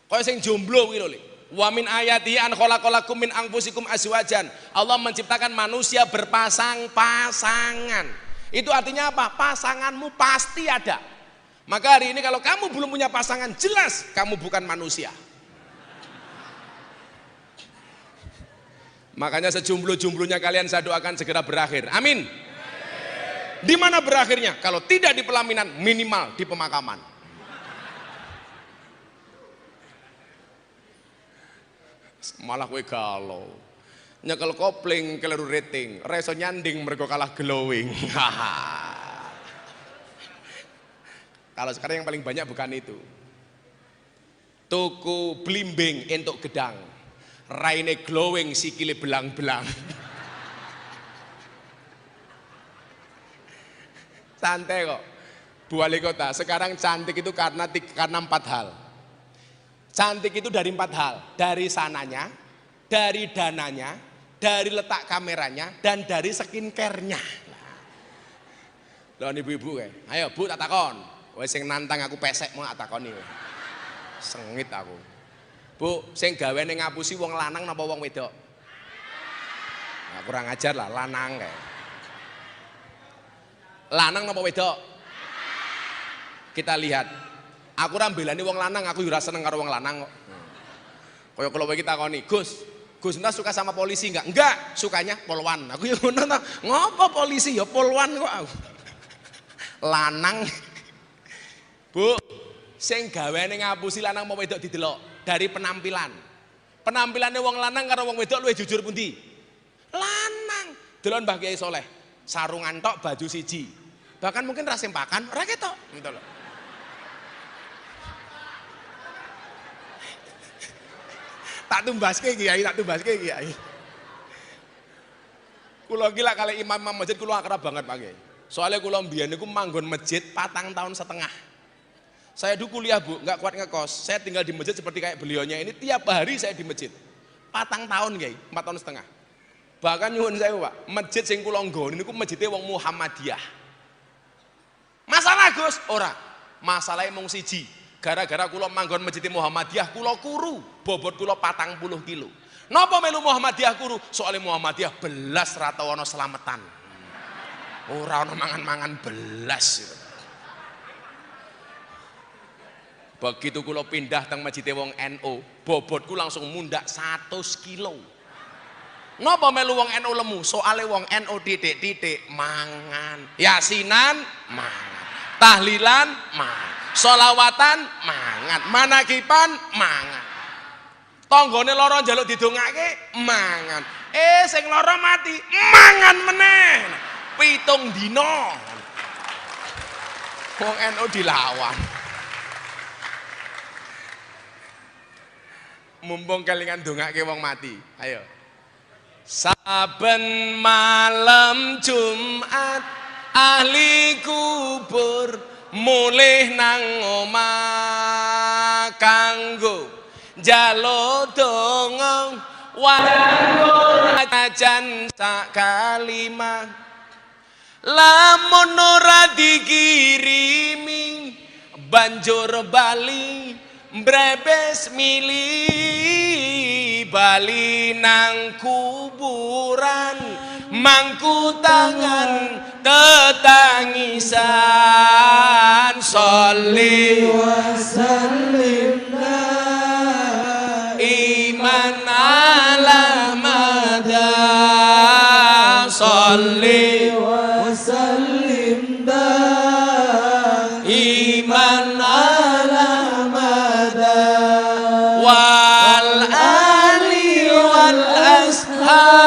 Kaya sing jomblo kuwi lho. Wa min ayati an khalaqalakum min anfusikum azwajan. Allah menciptakan manusia berpasang-pasangan. Itu artinya apa? Pasanganmu pasti ada. Maka hari ini kalau kamu belum punya pasangan, jelas kamu bukan manusia. Makanya sejomblo-jomblonya kalian saya doakan segera berakhir. Amin. Di mana berakhirnya? Kalau tidak di pelaminan, minimal di pemakaman. Malah kowe galau. Nyekel kopling keliru rating, reso nyanding mergo kalah glowing. Kalau sekarang yang paling banyak bukan itu. Tuku blimbing entuk gedang. Raine glowing sikile belang-belang. Santai kok. Bu Wali Kota, sekarang cantik itu karena 4 hal. Cantik itu dari 4 hal. Dari sananya, dari dananya, dari letak kameranya, dan dari skincare-nya. Lho ibu-ibu kae. Ayo Bu tak takon. Wis sing nantang aku pesek mau tak takoni. Sengit aku. Bu, sing gawene ngapusi wong lanang napa wong wedok? Nah, kurang ajar lah, lanang kae. Lanang napa wedok? Kita lihat. Aku ora mbelani wong lanang, aku yo ora seneng karo wong lanang kok. Kaya kula iki takoni, Gus Ndas suka sama polisi enggak? Enggak, sukanya polwan. Aku yo ngono ta. Ngopo polisi ya polwan kok aku. Lanang. Bu, sing gawene ngapusi lanang mau wedok didelok dari penampilan. Penampilannya wong lanang karo wong wedok luwih jujur pundi? Lanang. Delon Mbah Kiai Soleh, sarungan tok baju siji. Bahkan mungkin ra sempakan, ora ketok, gitu loh. Tak tumbaske Kiai, tak tumbaske Kiai. Kula iki lak kali imam masjid kula akrab banget Pak Kiai. Soalnya kula mbiyen niku manggon masjid 4 tahun setengah. Saya dulu kuliah Bu, nggak kuat ngekos. Saya tinggal di masjid seperti kayak beliaunya ini, tiap hari saya di masjid. 4 tahun Kiai, 4 tahun setengah. Bahkan nyuwun saya Pak, masjid sing kula nggone niku masjidnya wong Muhammadiyah. Masalah Gus, ora. Masalahnya mung siji. Gara-gara kula manggon masjid Muhammadiyah, kula kuru, bobot kula 40 kilo. Napa melu Muhammadiyah kuru? Soalnya Muhammadiyah belas rata ana selametan. Ora ana mangan-mangan belas. Begitu kula pindah teng masjid wong NU, bobotku langsung mundak 100 kilo. Napa melu wong NU lemu? Soalnya wong NU titik-titik mangan. Yasinan mangan. Tahlilan mangan. Sholawatan mangan, manakipan mangan. Tanggane lara njaluk didongake mangan. Sing lara mati mangan meneh. 7 dina. Wong NU dilawan. Mumpung kelingan dongake wong mati. Ayo. Saben malam Jumat ahli kubur mulih nang omah kanggo njaluk donga wanggo ajan sak kalimah lamun ora dikirimi banjur bali mbrebes mili bali nang kuburan mangku tangan tetangisan sholli wa sallim iman ala mada sholli wa sallim iman ala mada wal ali wal ashabi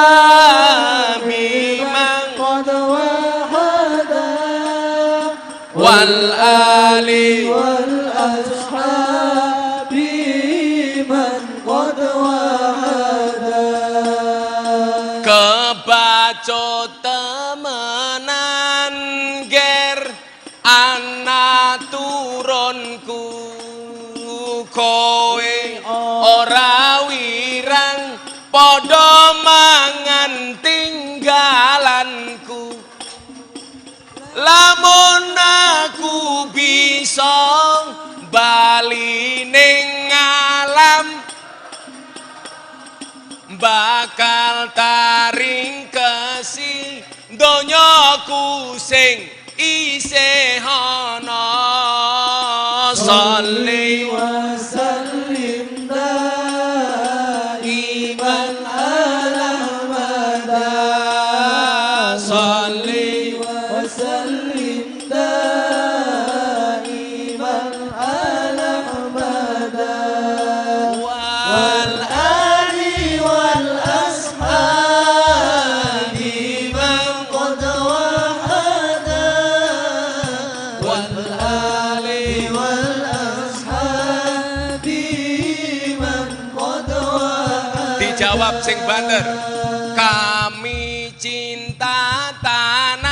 wal ali wal ashabi man qad wahada kebacut temenan ger ana turunku kowe ora wirang padha mangan tinggalanku lamun aku bisa bali ning alam bakal taring kesi donyaku sing isih ana sholli wa sallim daiman ala mada sholli wa sallim daiman ala mada wal ali wal ashabi man qad wahada wal ali wal ashabi man qad wahada dijawab sing banter kami cinta tanah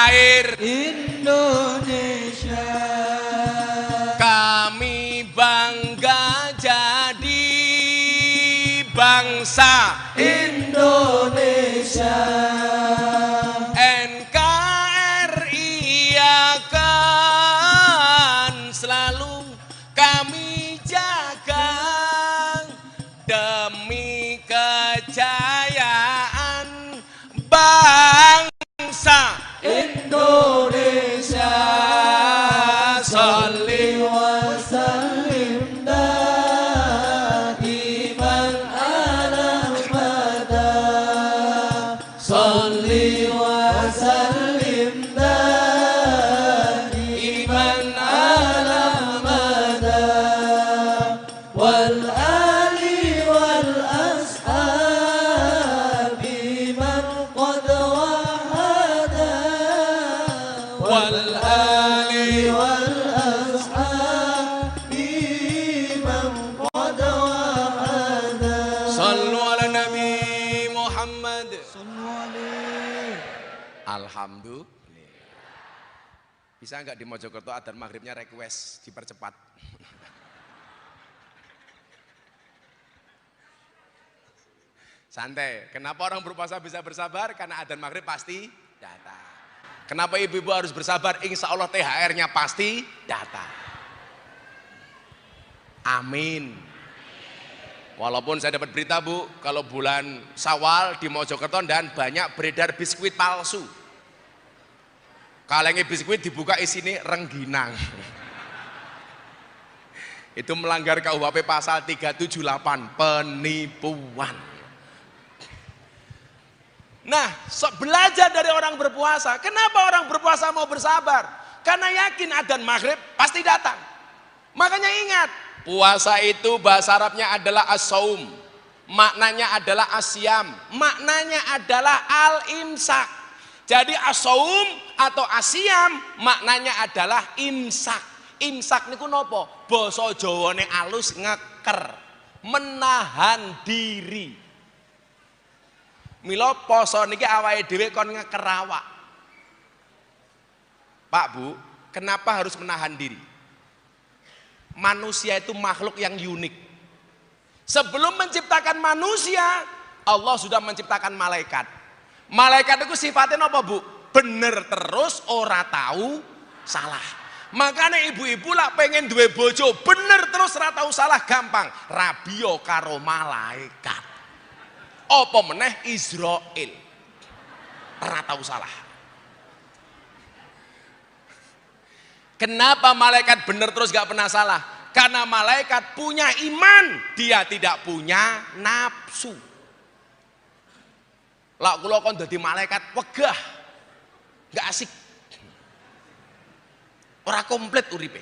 air Indonesia kami bangga jadi bangsa Indonesia NKRI Alhamdulillah. Bisa nggak di Mojokerto adzan maghribnya request dipercepat? Santai. Kenapa orang berpuasa bisa bersabar? Karena adzan maghrib pasti datang. Kenapa ibu-ibu harus bersabar? Insya Allah THR-nya pasti datang. Amin. Walaupun saya dapat berita Bu, kalau bulan Syawal di Mojokerto dan banyak beredar biskuit palsu. Kalengnya biskuit dibuka isinya rengginang. Itu melanggar KUHP pasal 378, penipuan. Nah, belajar dari orang berpuasa. Kenapa orang berpuasa mau bersabar? Karena yakin adzan maghrib pasti datang. Makanya ingat, puasa itu bahasa Arabnya adalah as-saum. Maknanya adalah asyam. Maknanya adalah al-imsak. Jadi as-saum atau asyam maknanya adalah imsak. Imsak niku nopo? Basa Jawane alus ngeker. Menahan diri. Mila poso niki awake dhewe kon ngeker awak. Pak Bu, kenapa harus menahan diri? Manusia itu makhluk yang unik. Sebelum menciptakan manusia, Allah sudah menciptakan malaikat. Malaikat itu sifatnya apa Bu? Bener terus, ora tahu salah. Makanya ibu-ibu lah pengen duwe bojo bener terus, ora tahu salah, gampang. Rabio karo malaikat. Apa meneh Israel, ora tahu salah. Kenapa malaikat bener terus gak pernah salah? Karena malaikat punya iman, dia tidak punya nafsu. Lah kula kon dadi malaikat wegah, gak asik. Ora komplit uripe.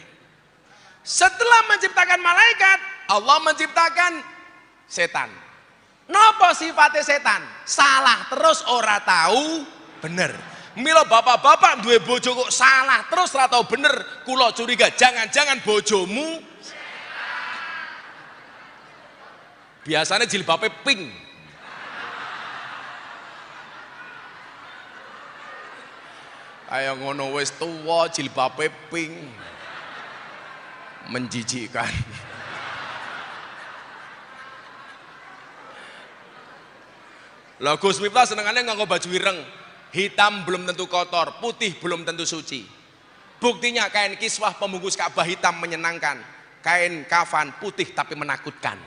Setelah menciptakan malaikat, Allah menciptakan setan. Napa sifatnya setan? Salah terus, ora tahu bener. Mila bapak-bapak duwe bojo kok salah terus ora tahu bener, kula curiga jangan-jangan bojomu biasanya jilbabe pink. Kayak ngono wis tuwa jilbabe pink. Menjijikkan. Lah Gus Miftah senengannya nganggo baju ireng. Hitam belum tentu kotor, putih belum tentu suci. Buktinya kain kiswah pembungkus Ka'bah hitam menyenangkan, kain kafan putih tapi menakutkan.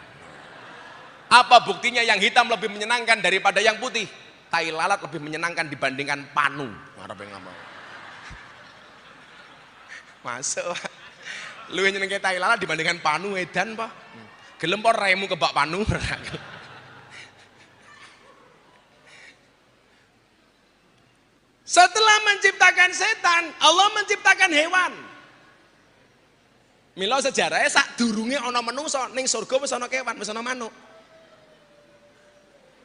Apa buktinya yang hitam lebih menyenangkan daripada yang putih? Tai lalat lebih menyenangkan dibandingkan panu. Ngarepe ngomong. Masuk. Lu yang nyenengke tai lalat dibandingkan panu edan apa? Gelem apa raimu kebak panu? Setelah menciptakan setan, Allah menciptakan hewan. Mila sejarahnya sak durunge ana menungso, ning surga wis ana kewan, wis ana manuk.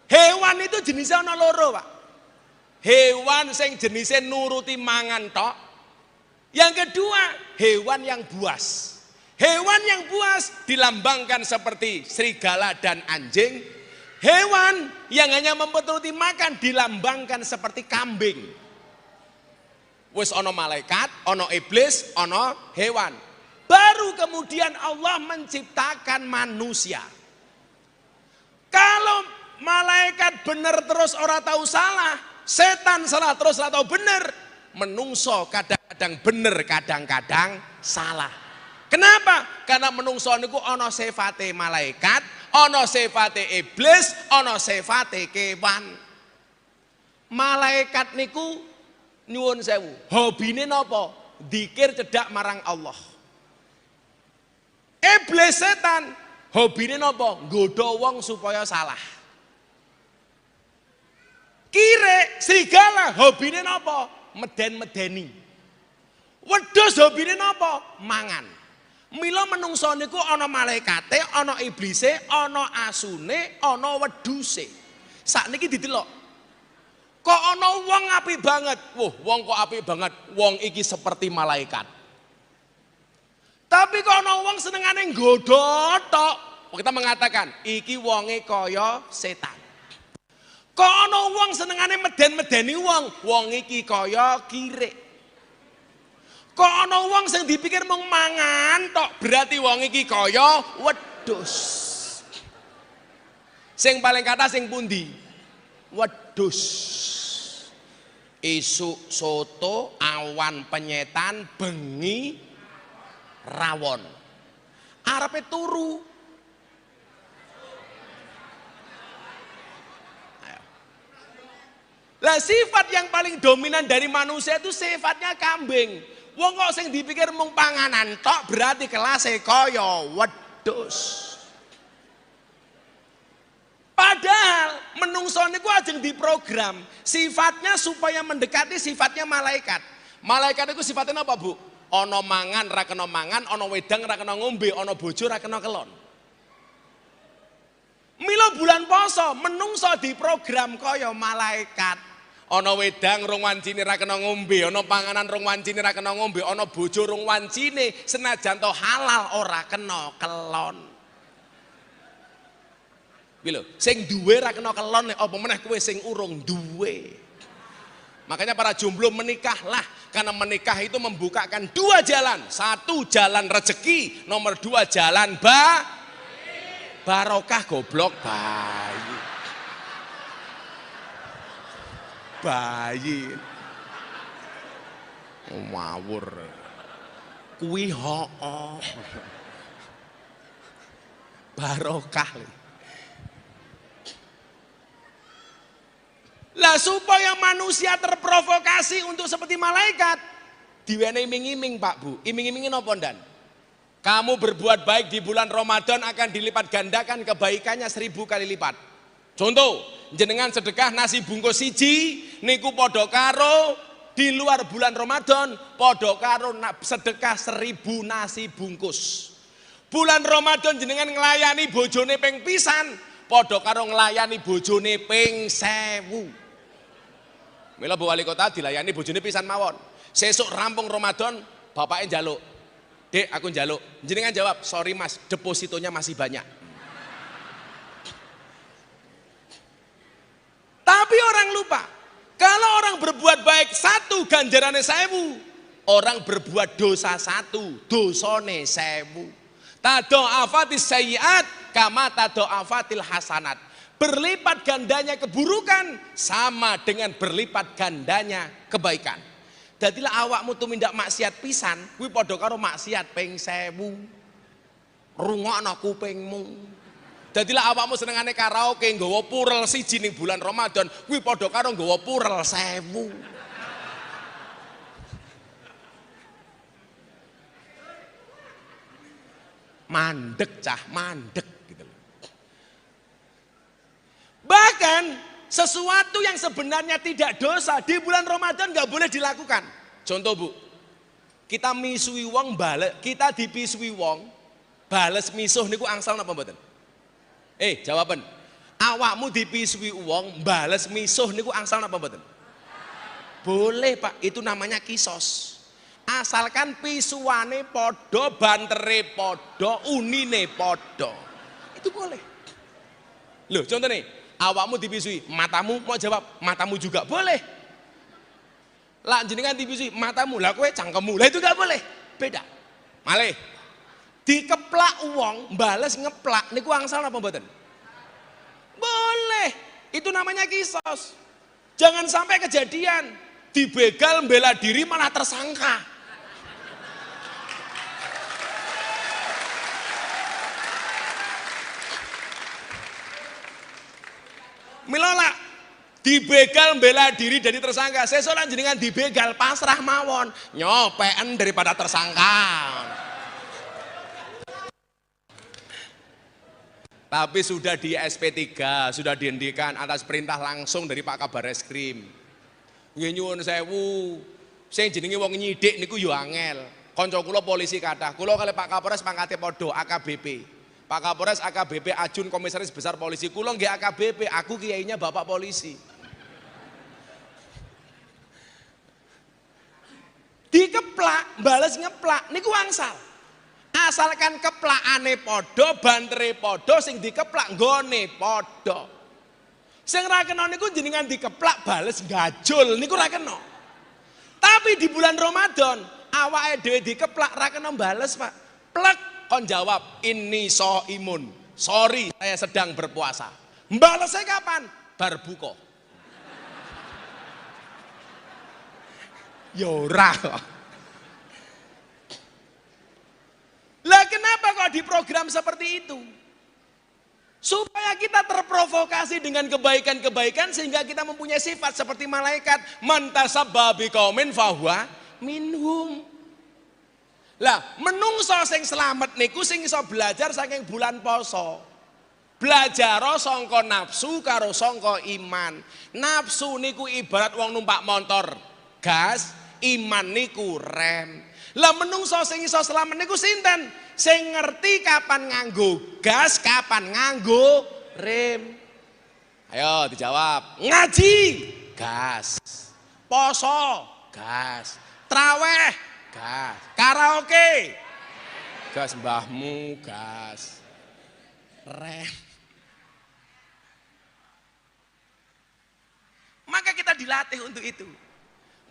Hewan itu jenisnya ana loro, Pak. Hewan sing jenisnya nuruti mangan tok. Yang kedua, hewan yang buas. Hewan yang buas dilambangkan seperti serigala dan anjing. Hewan yang hanya mempetuti makan dilambangkan seperti kambing. Wis ana malaikat, ana iblis, ana hewan. Baru kemudian Allah menciptakan manusia. Kalau malaikat bener terus ora tahu salah, setan salah terus ora tahu bener, menungso kadang-kadang bener, kadang-kadang salah. Kenapa? Karena menungso niku ana sifate malaikat, ana sifate iblis, ana sifate kewan. Malaikat niku nyuwun sewu, hobine napa? Dzikir cedhak marang Allah. Iblis setan hobine napa? Nggodha wong supaya salah. Kire serigala hobine napa? Meden-medeni. Wedhus hobine napa? Mangan. Mila menungso niku ana malaikate, ana iblise, ana asune, ana wedhuse. Sakniki didelok. Kok ana wong apik banget. Wah, wong kok apik banget. Wong iki seperti malaikat. Tapi kok ana wong senengane nggodha tok. Kita mengatakan iki wonge kaya setan. Kok ana wong senengane meden-medeni wong iki kaya kirik. Kok ana wong sing dipikir mung mangan tok, berarti wong iki kaya wedhus. Sing paling kathah sing pundi? Wedhus. Isuk soto, awan penyetan, bengi rawon. Arepe turu. Lah sifat yang paling dominan dari manusia itu sifatnya kambing. Wong kok sing dipikir mung panganan tok berarti kelase kaya wedhus. Padahal menungso niku ajeng diprogram sifatnya supaya mendekati sifatnya malaikat. Malaikat itu sifatnya apa, Bu? Ana mangan ra kena mangan, ana wedang ra kena ngombe, ana bojo ra kena kelon. Mila bulan poso menungso diprogram kaya malaikat. Ana wedang rong wancine ra kena ngombe, ana panganan rong wancine ra kena ngombe, ana bojo rong wancine senajan to halal ora kena kelon. Piye lho, sing duwe ra kena kelon apa meneh kowe sing urung duwe. Makanya para jomblo menikahlah, karena menikah itu membukakan dua jalan. Satu jalan rezeki, nomor dua jalan barokah goblok bayi ngawur kuwi hoo barokah. Lah supaya manusia terprovokasi untuk seperti malaikat diwenehi iming-iming Pak Bu. Iming-imingin apa ndan? Kamu berbuat baik di bulan Ramadan akan dilipat gandakan kebaikannya 1000 kali lipat. Contoh, jenengan sedekah nasi bungkus siji niku padha karo di luar bulan Ramadan padha karo sedekah 1000 nasi bungkus. Bulan Ramadan jenengan nglayani bojone ping pisan padha karo nglayani bojone ping 1000. Mila Bu Wali Kota dilayani bojone pisan mawon. Sesuk rampung Ramadan bapaknya njaluk. Dek, aku njaluk. Jenengan jawab, "Sorry Mas, depositonya masih banyak." Tapi orang lupa, kalau orang berbuat baik 1 ganjarannya 1000, orang berbuat dosa 1 dosane 1000. Tadha'afatis sayyi'at kama tadha'afatil hasanat. Berlipat gandanya keburukan sama dengan berlipat gandanya kebaikan. Dadilah awakmu tumindak maksiat pisan, kuwi padha karo maksiat ping 1000. Rungokno kupingmu. Dadilah awakmu senengane karaoke nggawa purel siji ning bulan Ramadan, kuwi padha karo nggawa purel 1000. Mandek cah, mandek gitu loh. Bahkan sesuatu yang sebenarnya tidak dosa di bulan Ramadan nggak boleh dilakukan. Contoh Bu, kita misui wong bales, kita dipisui wong bales misuh niku angsal napa mboten? Jawaban. Awakmu dipisui wong bales misuh niku angsal napa mboten? Boleh Pak, itu namanya kisos. Asalkan pisuane podo, bantere podo, unine podo, itu boleh. Loh contoh nih, awakmu dipisui, matamu mau jawab, matamu juga boleh. Lah jenengan dipisui, matamu, lah kowe cangkemmu, lah itu gak boleh, beda. Malih, dikeplak uang, bales ngeplak, niku angsal apa mboten? Boleh, itu namanya kisos. Jangan sampai kejadian, dibegal bela diri malah tersangka. Milola dibegal bela diri dari tersangka. Sesuk lan jenengan dibegal pasrah mawon, nyopeken daripada tersangka. Tapi sudah di SP3, sudah dihentikan atas perintah langsung dari Pak Kabar Reskrim. Nggih nyuwun sewu, sing jenenge wong nyidik niku yo angel. Kanca kula polisi kathah, kula kali Pak Kapolres pangkate padha AKBP. Pak Kapolres AKBP Ajun Komisaris Besar Polisi, kula nggih AKBP, aku kiainya Bapak Polisi. Dikeplak, bales ngeplak, niku angsal. Asalkan keplakane podo, bantere podo, sing dikeplak nggone podo. Sing ra kena niku jenengan dikeplak bales gajul niku ra kena. Tapi di bulan Ramadan awake dhewe dikeplak ra kena bales, Pak. Plek kon jawab, "Inni shaimun." Sorry, saya sedang berpuasa. Balesnya kapan? Bar buka. Ya ora kok. Lah kenapa kok diprogram seperti itu? Supaya kita terprovokasi dengan kebaikan-kebaikan sehingga kita mempunyai sifat seperti malaikat. Man tasabba biqaumin fahuwa minhum. Lah menungso sing selamat niku sing iso belajar saking bulan poso. Belajar sangka nafsu karo sangka iman. Nafsu niku ibarat wong numpak motor gas, iman niku rem. Lah menungso sing iso selamat niku sinten? Sing ngerti kapan nganggo gas, kapan nganggo rem. Ayo dijawab. Ngaji, gas. Poso, gas. Traweh, gas. Karaoke, gas. Mbahmu, gas. Rem. Maka kita dilatih untuk itu.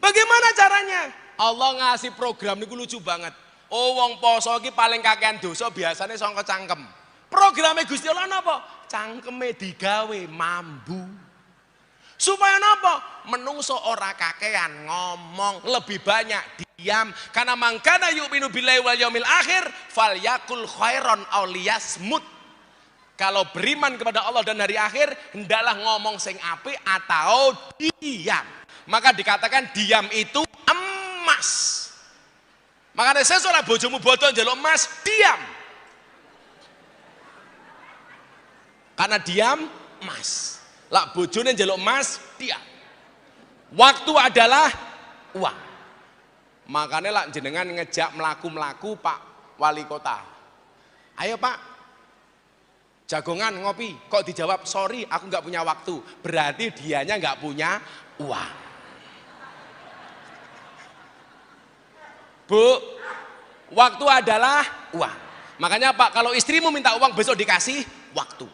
Bagaimana caranya? Allah ngasih program niku lucu banget. Oh wong poso iki paling kakean dosa biasanya sangka cangkem. Programe Gusti Allah napa? Cangkeme digawe mambu. Supaya napa? Menungso ora kakean ngomong, lebih banyak diam. Karena mangkana yu'minu billahi wal yaumil akhir falyakul khairon aw liyasmut. Kalau beriman kepada Allah dan hari akhir, hendaklah ngomong sing apik atau diam. Maka dikatakan diam itu emas. Makanya saya soal bojomu bodoh njaluk emas, diam. Karena diam emas. Lah bojone njaluk emas, diam. Waktu adalah uang. Makanya lah jenengan ngejak melaku-melaku Pak Wali Kota. Ayo Pak, jagongan ngopi. Kok dijawab sorry aku nggak punya waktu. Berarti dianya nggak punya uang. Bu, waktu adalah uang. Makanya Pak, kalau istrimu minta uang besok dikasih waktu.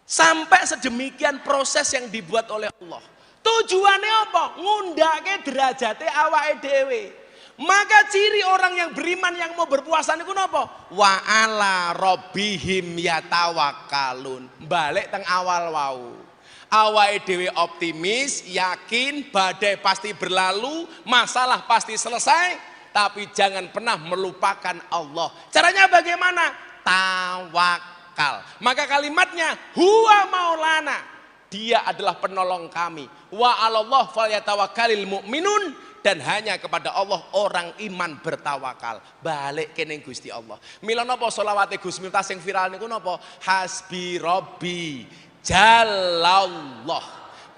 Sampai sedemikian proses yang dibuat oleh Allah. Tujuannya apa? Ngundake derajate awake dhewe. Maka ciri orang yang beriman yang mau berpuasa niku napa? Wa ala rabbihim yatawakkalun. Balik teng awal wau. Awake dhewe optimis, yakin badai pasti berlalu, masalah pasti selesai, tapi jangan pernah melupakan Allah. Caranya bagaimana? Tawakal. Maka kalimatnya huwa maulana. Dia adalah penolong kami. Wa 'alallah falyatawakkalul mu'minun, dan hanya kepada Allah orang iman bertawakal. Balik kene Gusti Allah. Mila napa selawate Gus Miftah sing viral niku napa? Hasbi Robbi Jalallah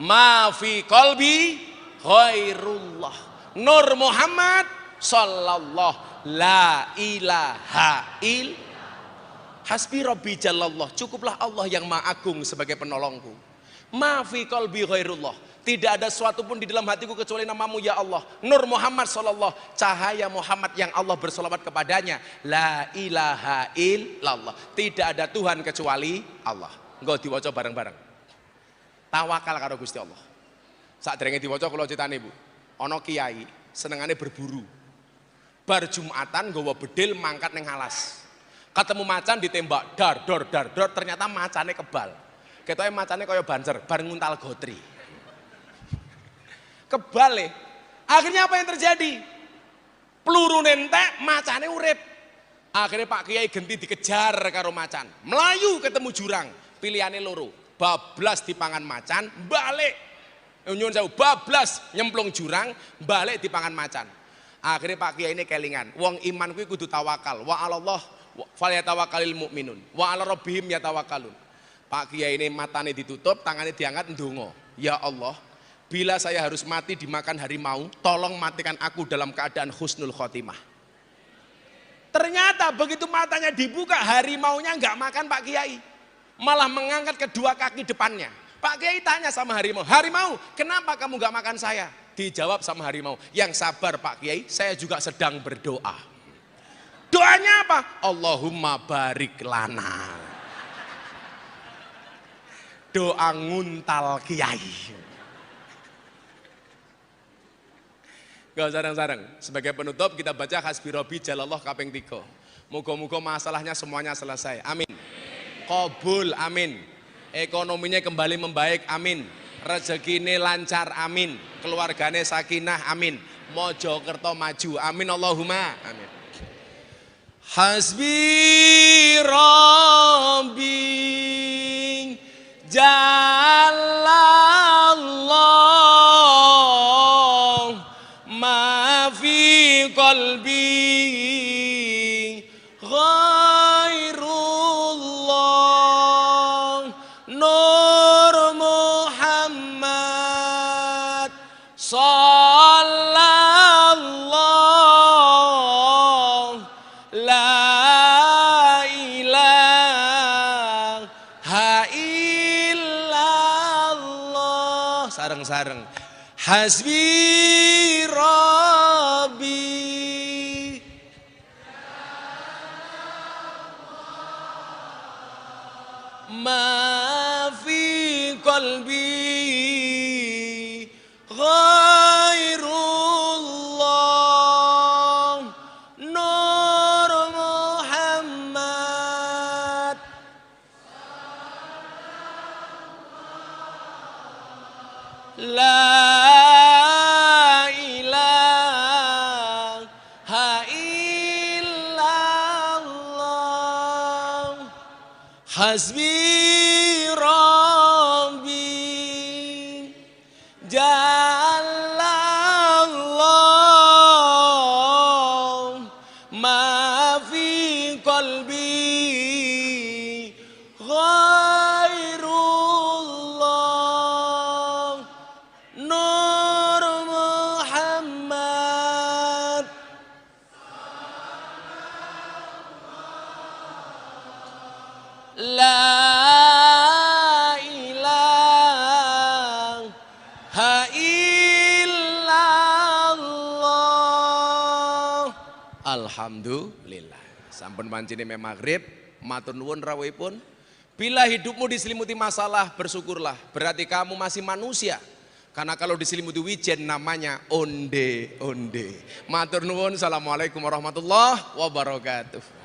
ma fi qalbi khairullah Nur Muhammad sallallahu la ilaha il Hasbi Rabbi Jalallah. Cukuplah Allah yang Maha Agung sebagai penolongku. Ma fi qalbi khairullah. Tidak ada sesuatu pun di dalam hatiku kecuali namamu ya Allah. Nur Muhammad sallallahu, cahaya Muhammad yang Allah bersolawat kepadanya. La ilaha illallah. Tidak ada Tuhan kecuali Allah. Engko diwaca bareng-bareng. Tawakal karo Gusti Allah. Sakderenge diwaca kula critane Bu. Ana kiai senengane berburu. Bar Jumatan nggawa bedil mangkat ning alas. Ketemu macan ditembak dar dor ternyata macane kebal. Ketoke macane kaya banser bar nguntal gotri. Kebal. Akhirnya apa yang terjadi? Peluru nentek, macane urip. Akhirnya Pak Kiai genti dikejar karo macan. Melayu ketemu jurang. Pilihannya loro, bablas dipangan macan, balik nyuwun sewu, bablas nyemplung jurang, balik dipangan macan. Akhirnya Pak Kiai ini kelingan, wong iman kuwi kudu tawakal. Wa 'alallah falyatawakkalul mu'minun, wa 'ala rabbihim yatawakkalun. Pak Kiai ini matanya ditutup, tangannya diangkat ndonga. Ya Allah, bila saya harus mati dimakan harimau, tolong matikan aku dalam keadaan husnul khotimah. Ternyata begitu matanya dibuka, harimaunya nggak makan Pak Kiai. Malah mengangkat kedua kaki depannya. Pak Kiai tanya sama harimau, harimau kenapa kamu gak makan saya? Dijawab sama harimau, yang sabar Pak Kiai, saya juga sedang berdoa. Doanya apa? Allahumma barik lana. Doa nguntal kiai. Gak sarang-sarang. Sebagai penutup kita baca hasbi Rabbi jalallah kaping 3. Moga-moga masalahnya semuanya selesai. Amin. Qabul, amin. Ekonominya kembali membaik, amin. Rezekine lancar, amin. Keluargane sakinah, amin. Mojokerto maju, amin. Allahumma, amin. Hasbi Rabbi jalallah ma fi qalbi ghairullah nur Muhammad sallallahu la ilaha illallah. Sareng-sareng hasbi Rabbi ma fi qalbi ghairullah nur Muhammad la ilaha illallah hasbi Rabbi jalallah ma fi qalbi ghairullah nur Muhammad la ilaha illallah. Alhamdulillah. Sampun pancene maghrib, matur nuwun rawuhipun. Bila hidupmu diselimuti masalah, bersyukurlah. Berarti kamu masih manusia. Karena kalau diselimuti wijen namanya onde-onde. Matur nuwun. Assalamualaikum warahmatullahi wabarakatuh.